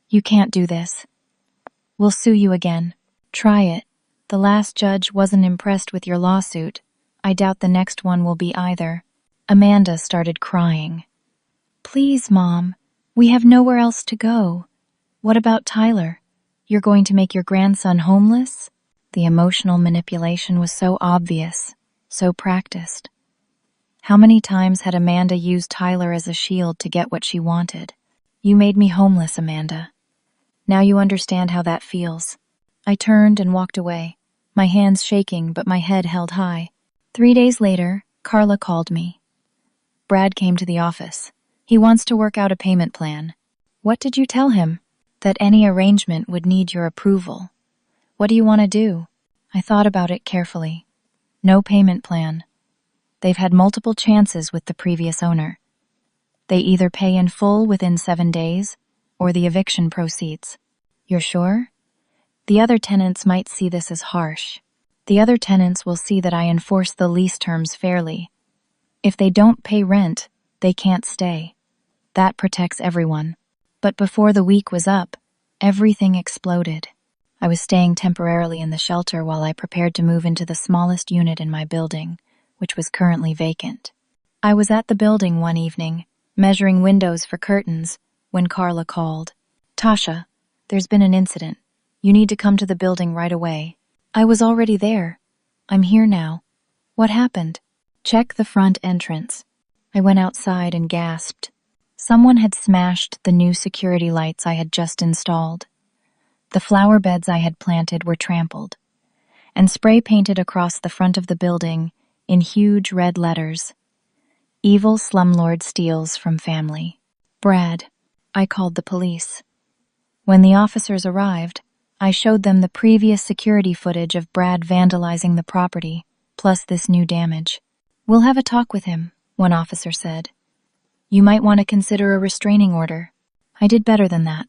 You can't do this. We'll sue you again. Try it. The last judge wasn't impressed with your lawsuit. I doubt the next one will be either. Amanda started crying. Please, Mom. We have nowhere else to go. What about Tyler? You're going to make your grandson homeless? The emotional manipulation was so obvious, so practiced. How many times had Amanda used Tyler as a shield to get what she wanted? You made me homeless, Amanda. Now you understand how that feels. I turned and walked away, my hands shaking but my head held high. 3 days later, Carla called me. Brad came to the office. He wants to work out a payment plan. What did you tell him? That any arrangement would need your approval. What do you want to do? I thought about it carefully. No payment plan. They've had multiple chances with the previous owner. They either pay in full within 7 days, or the eviction proceeds. You're sure? The other tenants might see this as harsh. The other tenants will see that I enforce the lease terms fairly. If they don't pay rent, they can't stay. That protects everyone. But before the week was up, everything exploded. I was staying temporarily in the shelter while I prepared to move into the smallest unit in my building, which was currently vacant. I was at the building one evening, measuring windows for curtains, when Carla called. Tasha, there's been an incident. You need to come to the building right away. I was already there. I'm here now. What happened? Check the front entrance. I went outside and gasped. Someone had smashed the new security lights I had just installed. The flower beds I had planted were trampled, and spray painted across the front of the building in huge red letters. Evil slumlord steals from family. Brad. I called the police. When the officers arrived, I showed them the previous security footage of Brad vandalizing the property, plus this new damage. We'll have a talk with him, one officer said. You might want to consider a restraining order. I did better than that.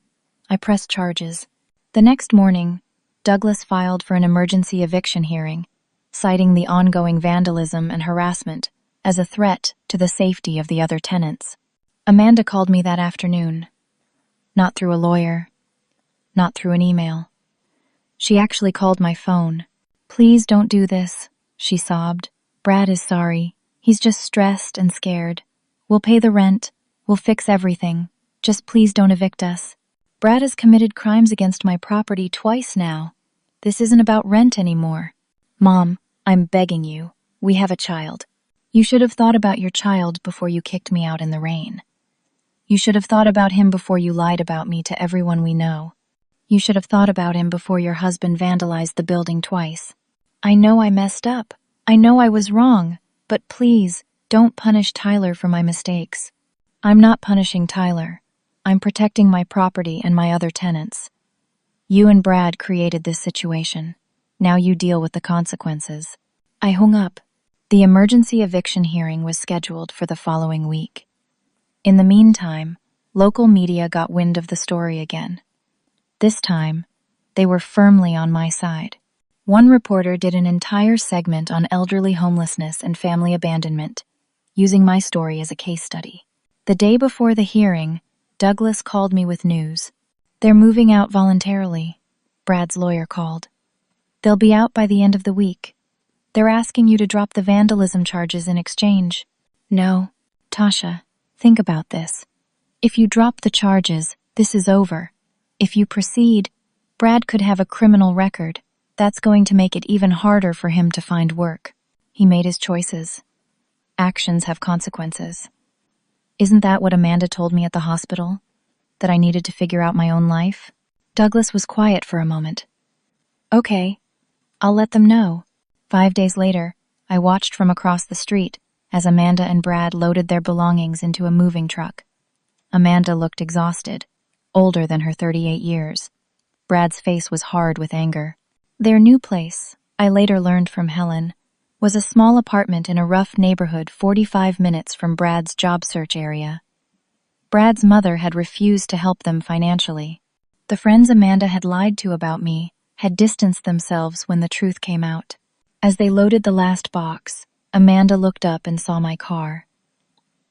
I pressed charges. The next morning, Douglas filed for an emergency eviction hearing, citing the ongoing vandalism and harassment as a threat to the safety of the other tenants. Amanda called me that afternoon. Not through a lawyer. Not through an email. She actually called my phone. Please don't do this, she sobbed. Brad is sorry. He's just stressed and scared. We'll pay the rent. We'll fix everything. Just please don't evict us. Brad has committed crimes against my property twice now. This isn't about rent anymore. Mom, I'm begging you. We have a child. You should have thought about your child before you kicked me out in the rain. You should have thought about him before you lied about me to everyone we know. You should have thought about him before your husband vandalized the building twice. I know I messed up. I know I was wrong, but please, don't punish Tyler for my mistakes. I'm not punishing Tyler. I'm protecting my property and my other tenants. You and Brad created this situation. Now you deal with the consequences. I hung up. The emergency eviction hearing was scheduled for the following week. In the meantime, local media got wind of the story again. This time, they were firmly on my side. One reporter did an entire segment on elderly homelessness and family abandonment, using my story as a case study. The day before the hearing, Douglas called me with news. They're moving out voluntarily, Brad's lawyer called. They'll be out by the end of the week. They're asking you to drop the vandalism charges in exchange. No, Tasha, think about this. If you drop the charges, this is over. If you proceed, Brad could have a criminal record. That's going to make it even harder for him to find work. He made his choices. Actions have consequences. Isn't that what Amanda told me at the hospital? That I needed to figure out my own life? Douglas was quiet for a moment. Okay, I'll let them know. 5 days later, I watched from across the street as Amanda and Brad loaded their belongings into a moving truck. Amanda looked exhausted, older than her 38 years. Brad's face was hard with anger. Their new place, I later learned from Helen, was a small apartment in a rough neighborhood 45 minutes from Brad's job search area. Brad's mother had refused to help them financially. The friends Amanda had lied to about me had distanced themselves when the truth came out. As they loaded the last box, Amanda looked up and saw my car.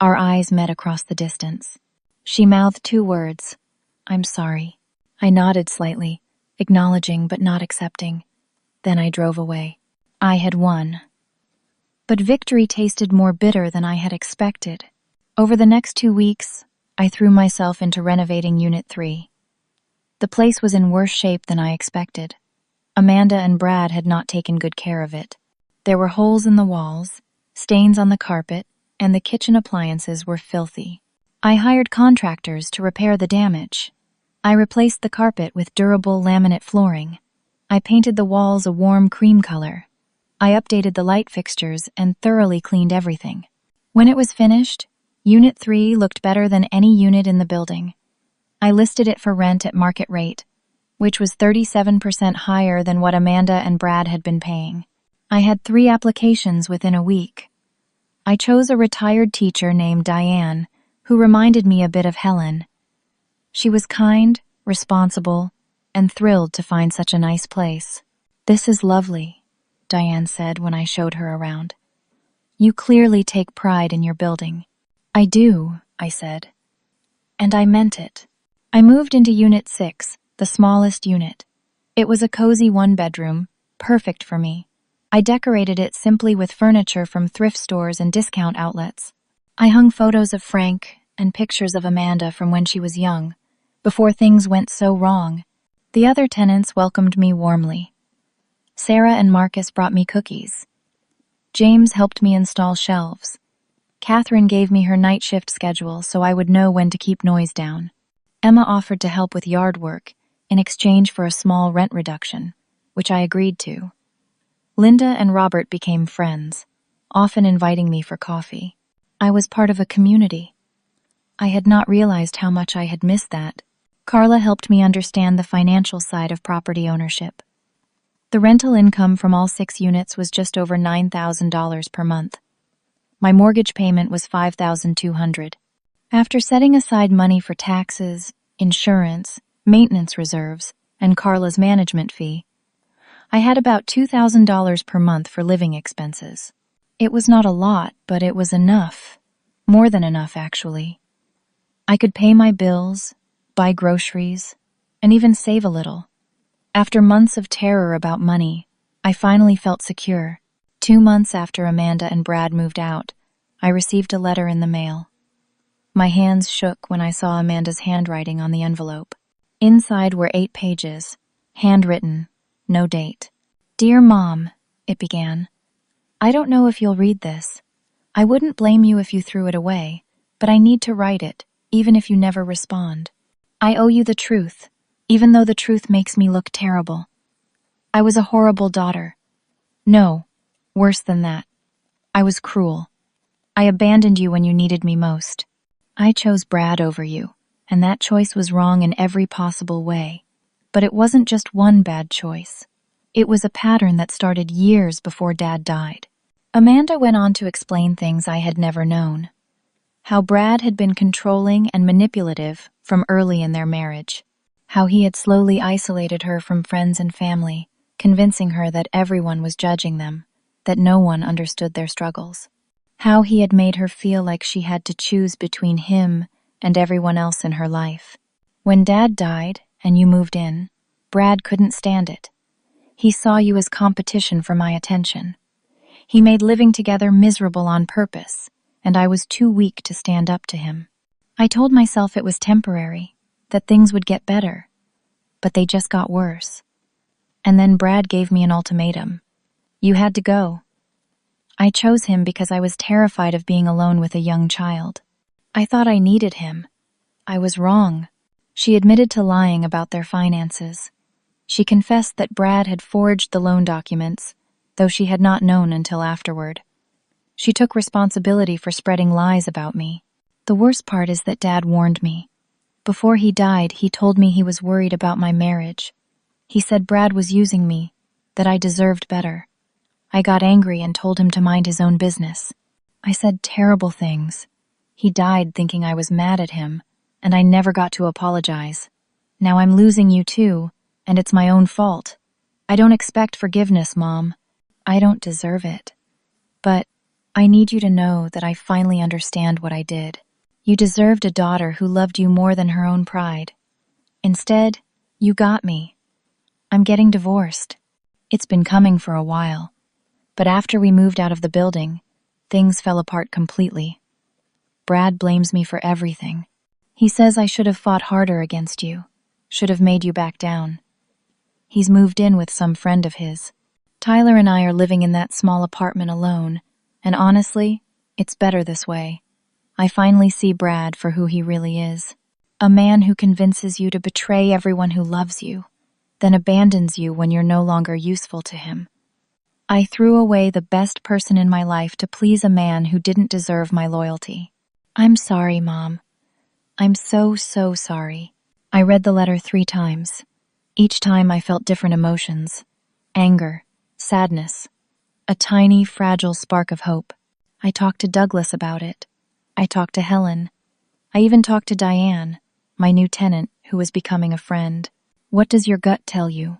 Our eyes met across the distance. She mouthed 2 words, "I'm sorry." I nodded slightly, acknowledging but not accepting. Then I drove away. I had won. But victory tasted more bitter than I had expected. Over the next 2 weeks, I threw myself into renovating Unit 3. The place was in worse shape than I expected. Amanda and Brad had not taken good care of it. There were holes in the walls, stains on the carpet, and the kitchen appliances were filthy. I hired contractors to repair the damage. I replaced the carpet with durable laminate flooring. I painted the walls a warm cream color. I updated the light fixtures and thoroughly cleaned everything. When it was finished, Unit 3 looked better than any unit in the building. I listed it for rent at market rate, which was 37% higher than what Amanda and Brad had been paying. I had 3 applications within a week. I chose a retired teacher named Diane, who reminded me a bit of Helen. She was kind, responsible, and thrilled to find such a nice place. "This is lovely," Diane said when I showed her around. "You clearly take pride in your building." "I do," I said. And I meant it. I moved into Unit 6, the smallest unit. It was a cozy 1-bedroom, perfect for me. I decorated it simply with furniture from thrift stores and discount outlets. I hung photos of Frank and pictures of Amanda from when she was young, before things went so wrong. The other tenants welcomed me warmly. Sarah and Marcus brought me cookies. James helped me install shelves. Catherine gave me her night shift schedule so I would know when to keep noise down. Emma offered to help with yard work in exchange for a small rent reduction, which I agreed to. Linda and Robert became friends, often inviting me for coffee. I was part of a community. I had not realized how much I had missed that. Carla helped me understand the financial side of property ownership. The rental income from all 6 units was just over $9,000 per month. My mortgage payment was $5,200. After setting aside money for taxes, insurance, maintenance reserves, and Carla's management fee, I had about $2,000 per month for living expenses. It was not a lot, but it was enough. More than enough, actually. I could pay my bills, buy groceries, and even save a little. After months of terror about money, I finally felt secure. 2 months after Amanda and Brad moved out, I received a letter in the mail. My hands shook when I saw Amanda's handwriting on the envelope. Inside were 8 pages, handwritten, no date. "Dear Mom," it began. "I don't know if you'll read this. I wouldn't blame you if you threw it away, but I need to write it, even if you never respond. I owe you the truth, even though the truth makes me look terrible. I was a horrible daughter. No, worse than that. I was cruel. I abandoned you when you needed me most. I chose Brad over you, and that choice was wrong in every possible way. But it wasn't just one bad choice. It was a pattern that started years before Dad died." Amanda went on to explain things I had never known. How Brad had been controlling and manipulative from early in their marriage. How he had slowly isolated her from friends and family, convincing her that everyone was judging them, that no one understood their struggles. How he had made her feel like she had to choose between him and everyone else in her life. When Dad died and you moved in, Brad couldn't stand it. He saw you as competition for my attention. He made living together miserable on purpose, and I was too weak to stand up to him. I told myself it was temporary, that things would get better, but they just got worse. And then Brad gave me an ultimatum. You had to go. I chose him because I was terrified of being alone with a young child. I thought I needed him. I was wrong. She admitted to lying about their finances. She confessed that Brad had forged the loan documents, though she had not known until afterward. She took responsibility for spreading lies about me. The worst part is that Dad warned me. Before he died, he told me he was worried about my marriage. He said Brad was using me, that I deserved better. I got angry and told him to mind his own business. I said terrible things. He died thinking I was mad at him, and I never got to apologize. Now I'm losing you too, and it's my own fault. I don't expect forgiveness, Mom. I don't deserve it. But I need you to know that I finally understand what I did. You deserved a daughter who loved you more than her own pride. Instead, you got me. I'm getting divorced. It's been coming for a while. But after we moved out of the building, things fell apart completely. Brad blames me for everything. He says I should have fought harder against you, should have made you back down. He's moved in with some friend of his. Tyler and I are living in that small apartment alone, and honestly, it's better this way. I finally see Brad for who he really is. A man who convinces you to betray everyone who loves you, then abandons you when you're no longer useful to him. I threw away the best person in my life to please a man who didn't deserve my loyalty. I'm sorry, Mom. I'm so sorry. I read the letter 3 times. Each time I felt different emotions. Anger, sadness, a tiny, fragile spark of hope. I talked to Douglas about it. I talked to Helen. I even talked to Diane, my new tenant, who was becoming a friend. What does your gut tell you?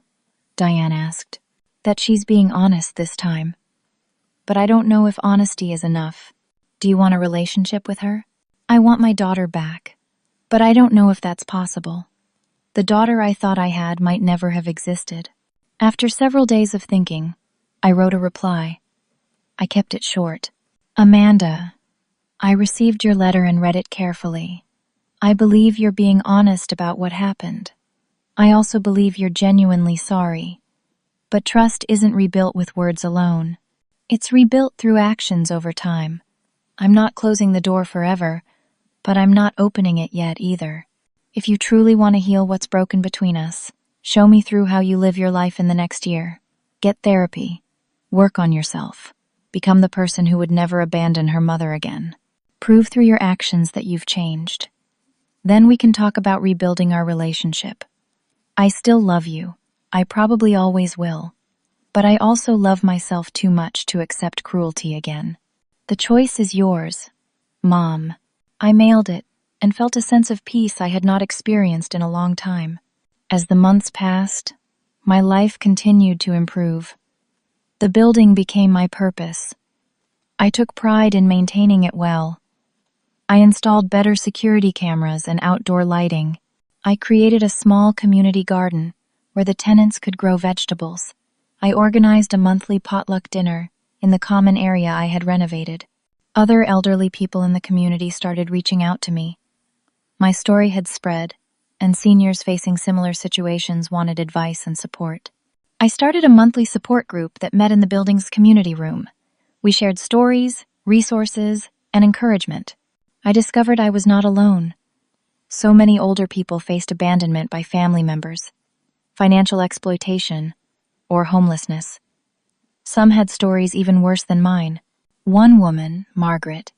Diane asked. That she's being honest this time. But I don't know if honesty is enough. Do you want a relationship with her? I want my daughter back, but I don't know if that's possible. The daughter I thought I had might never have existed. After several days of thinking, I wrote a reply. I kept it short. Amanda, I received your letter and read it carefully. I believe you're being honest about what happened. I also believe you're genuinely sorry. But trust isn't rebuilt with words alone. It's rebuilt through actions over time. I'm not closing the door forever, but I'm not opening it yet either. If you truly want to heal what's broken between us, show me through how you live your life in the next year. Get therapy. Work on yourself. Become the person who would never abandon her mother again. Prove through your actions that you've changed. Then we can talk about rebuilding our relationship. I still love you. I probably always will. But I also love myself too much to accept cruelty again. The choice is yours, Mom. I mailed it and felt a sense of peace I had not experienced in a long time. As the months passed, my life continued to improve. The building became my purpose. I took pride in maintaining it well. I installed better security cameras and outdoor lighting. I created a small community garden where the tenants could grow vegetables. I organized a monthly potluck dinner in the common area I had renovated. Other elderly people in the community started reaching out to me. My story had spread, and seniors facing similar situations wanted advice and support. I started a monthly support group that met in the building's community room. We shared stories, resources, and encouragement. I discovered I was not alone. So many older people faced abandonment by family members, financial exploitation, or homelessness. Some had stories even worse than mine. One woman, Margaret,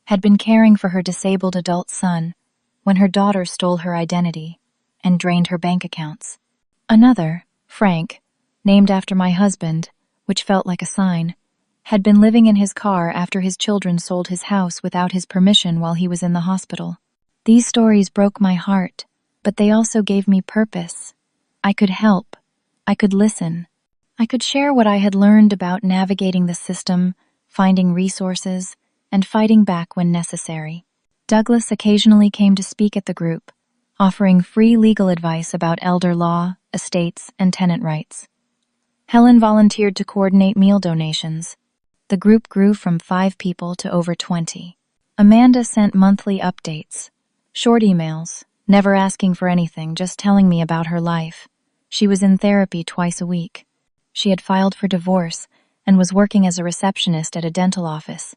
had been caring for her disabled adult son when her daughter stole her identity and drained her bank accounts. Another, Frank, named after my husband, which felt like a sign, had been living in his car after his children sold his house without his permission while he was in the hospital. These stories broke my heart, but they also gave me purpose. I could help. I could listen. I could share what I had learned about navigating the system, finding resources, and fighting back when necessary. Douglas occasionally came to speak at the group, offering free legal advice about elder law, estates, and tenant rights. Helen volunteered to coordinate meal donations. The group grew from 5 people to over 20. Amanda sent monthly updates, short emails, never asking for anything, just telling me about her life. She was in therapy twice a week. She had filed for divorce and was working as a receptionist at a dental office.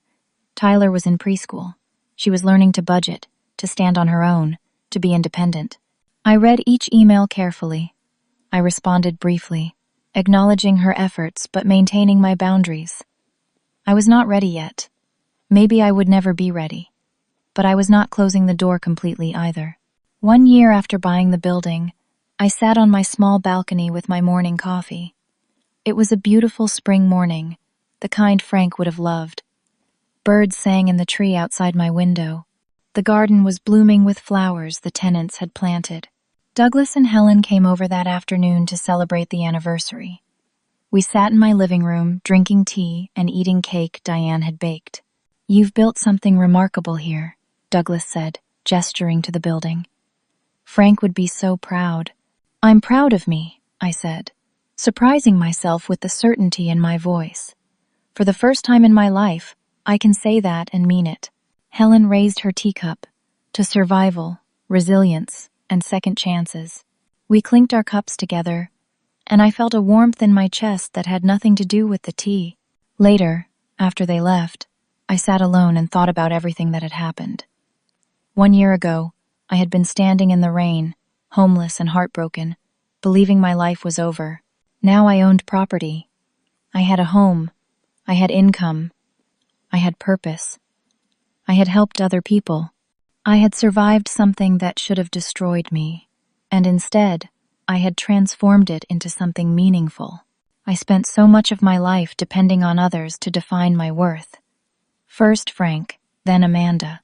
Tyler was in preschool. She was learning to budget, to stand on her own, to be independent. I read each email carefully. I responded briefly, acknowledging her efforts but maintaining my boundaries. I was not ready yet. Maybe I would never be ready. But I was not closing the door completely either. 1 year after buying the building, I sat on my small balcony with my morning coffee. It was a beautiful spring morning, the kind Frank would have loved. Birds sang in the tree outside my window. The garden was blooming with flowers the tenants had planted. Douglas and Helen came over that afternoon to celebrate the anniversary. We sat in my living room, drinking tea and eating cake Diane had baked. "You've built something remarkable here," Douglas said, gesturing to the building. "Frank would be so proud." "I'm proud of me," I said, surprising myself with the certainty in my voice. For the first time in my life, I can say that and mean it. Helen raised her teacup to survival, resilience, and second chances. We clinked our cups together, and I felt a warmth in my chest that had nothing to do with the tea. Later, after they left, I sat alone and thought about everything that had happened. 1 year ago, I had been standing in the rain, homeless and heartbroken, believing my life was over. Now I owned property. I had a home. I had income. I had purpose. I had helped other people. I had survived something that should have destroyed me, and instead, I had transformed it into something meaningful. I spent so much of my life depending on others to define my worth. First Frank, then Amanda.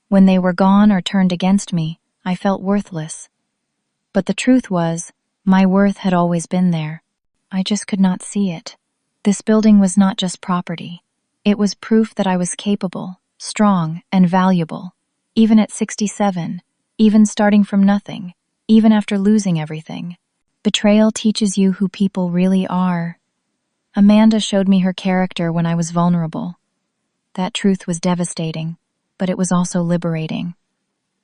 When they were gone or turned against me, I felt worthless. But the truth was, my worth had always been there. I just could not see it. This building was not just property. It was proof that I was capable, strong, and valuable, even at 67, even starting from nothing, even after losing everything. Betrayal teaches you who people really are. Amanda showed me her character when I was vulnerable. That truth was devastating, but it was also liberating.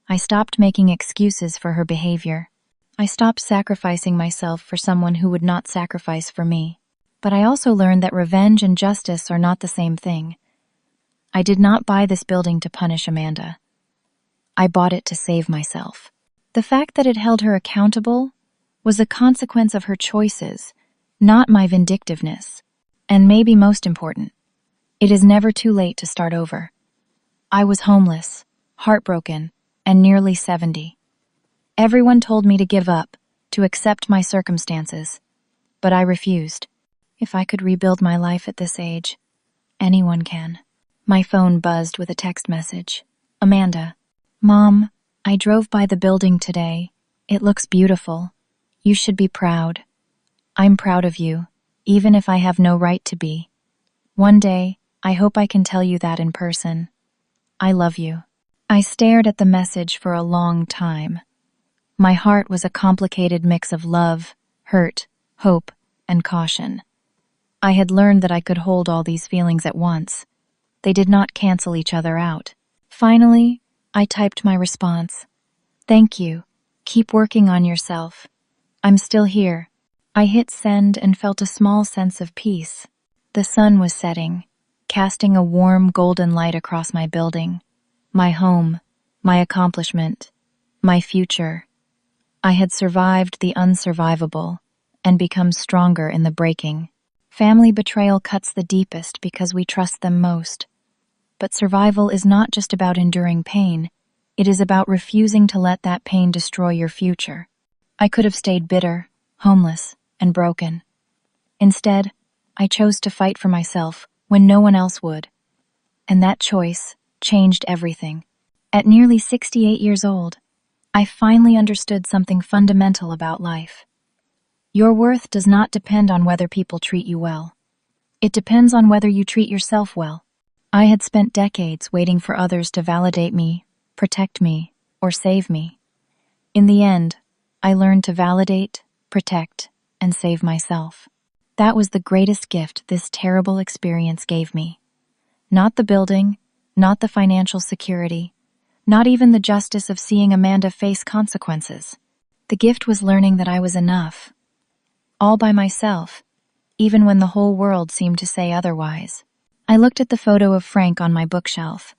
I stopped making excuses for her behavior. I stopped sacrificing myself for someone who would not sacrifice for me. But I also learned that revenge and justice are not the same thing. I did not buy this building to punish Amanda. I bought it to save myself. The fact that it held her accountable was a consequence of her choices, not my vindictiveness. And maybe most important, it is never too late to start over. I was homeless, heartbroken, and nearly 70. Everyone told me to give up, to accept my circumstances, but I refused. If I could rebuild my life at this age, anyone can. My phone buzzed with a text message. "Amanda, Mom, I drove by the building today. It looks beautiful. You should be proud. I'm proud of you, even if I have no right to be. One day, I hope I can tell you that in person. I love you." I stared at the message for a long time. My heart was a complicated mix of love, hurt, hope, and caution. I had learned that I could hold all these feelings at once. They did not cancel each other out. Finally, I typed my response. Thank you. Keep working on yourself. I'm still here. I hit send and felt a small sense of peace. The sun was setting, casting a warm golden light across my building, my home, my accomplishment, my future. I had survived the unsurvivable and become stronger in the breaking. Family betrayal cuts the deepest because we trust them most. But survival is not just about enduring pain. It is about refusing to let that pain destroy your future. I could have stayed bitter, homeless, and broken. Instead, I chose to fight for myself when no one else would. And that choice changed everything. At nearly 68 years old, I finally understood something fundamental about life. Your worth does not depend on whether people treat you well. It depends on whether you treat yourself well. I had spent decades waiting for others to validate me, protect me, or save me. In the end, I learned to validate, protect, and save myself. That was the greatest gift this terrible experience gave me. Not the building, not the financial security, not even the justice of seeing Amanda face consequences. The gift was learning that I was enough, all by myself, even when the whole world seemed to say otherwise. I looked at the photo of Frank on my bookshelf.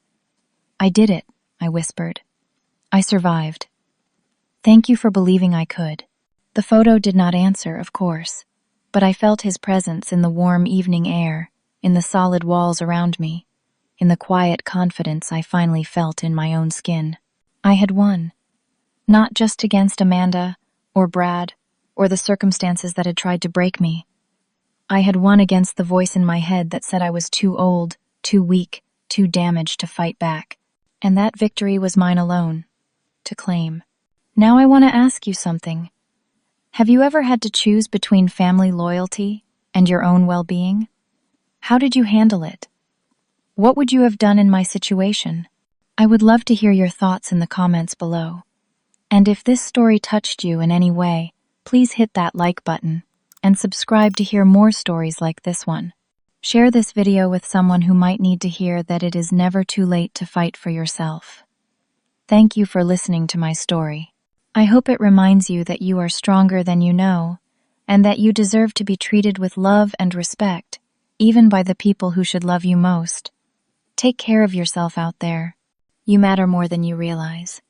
I did it, I whispered. I survived. Thank you for believing I could. The photo did not answer, of course, but I felt his presence in the warm evening air, in the solid walls around me, in the quiet confidence I finally felt in my own skin. I had won. Not just against Amanda, or Brad, or the circumstances that had tried to break me. I had won against the voice in my head that said I was too old, too weak, too damaged to fight back. And that victory was mine alone, to claim. Now I want to ask you something. Have you ever had to choose between family loyalty and your own well-being? How did you handle it? What would you have done in my situation? I would love to hear your thoughts in the comments below. And if this story touched you in any way, please hit that like button and subscribe to hear more stories like this one. Share this video with someone who might need to hear that it is never too late to fight for yourself. Thank you for listening to my story. I hope it reminds you that you are stronger than you know, and that you deserve to be treated with love and respect, even by the people who should love you most. Take care of yourself out there. You matter more than you realize.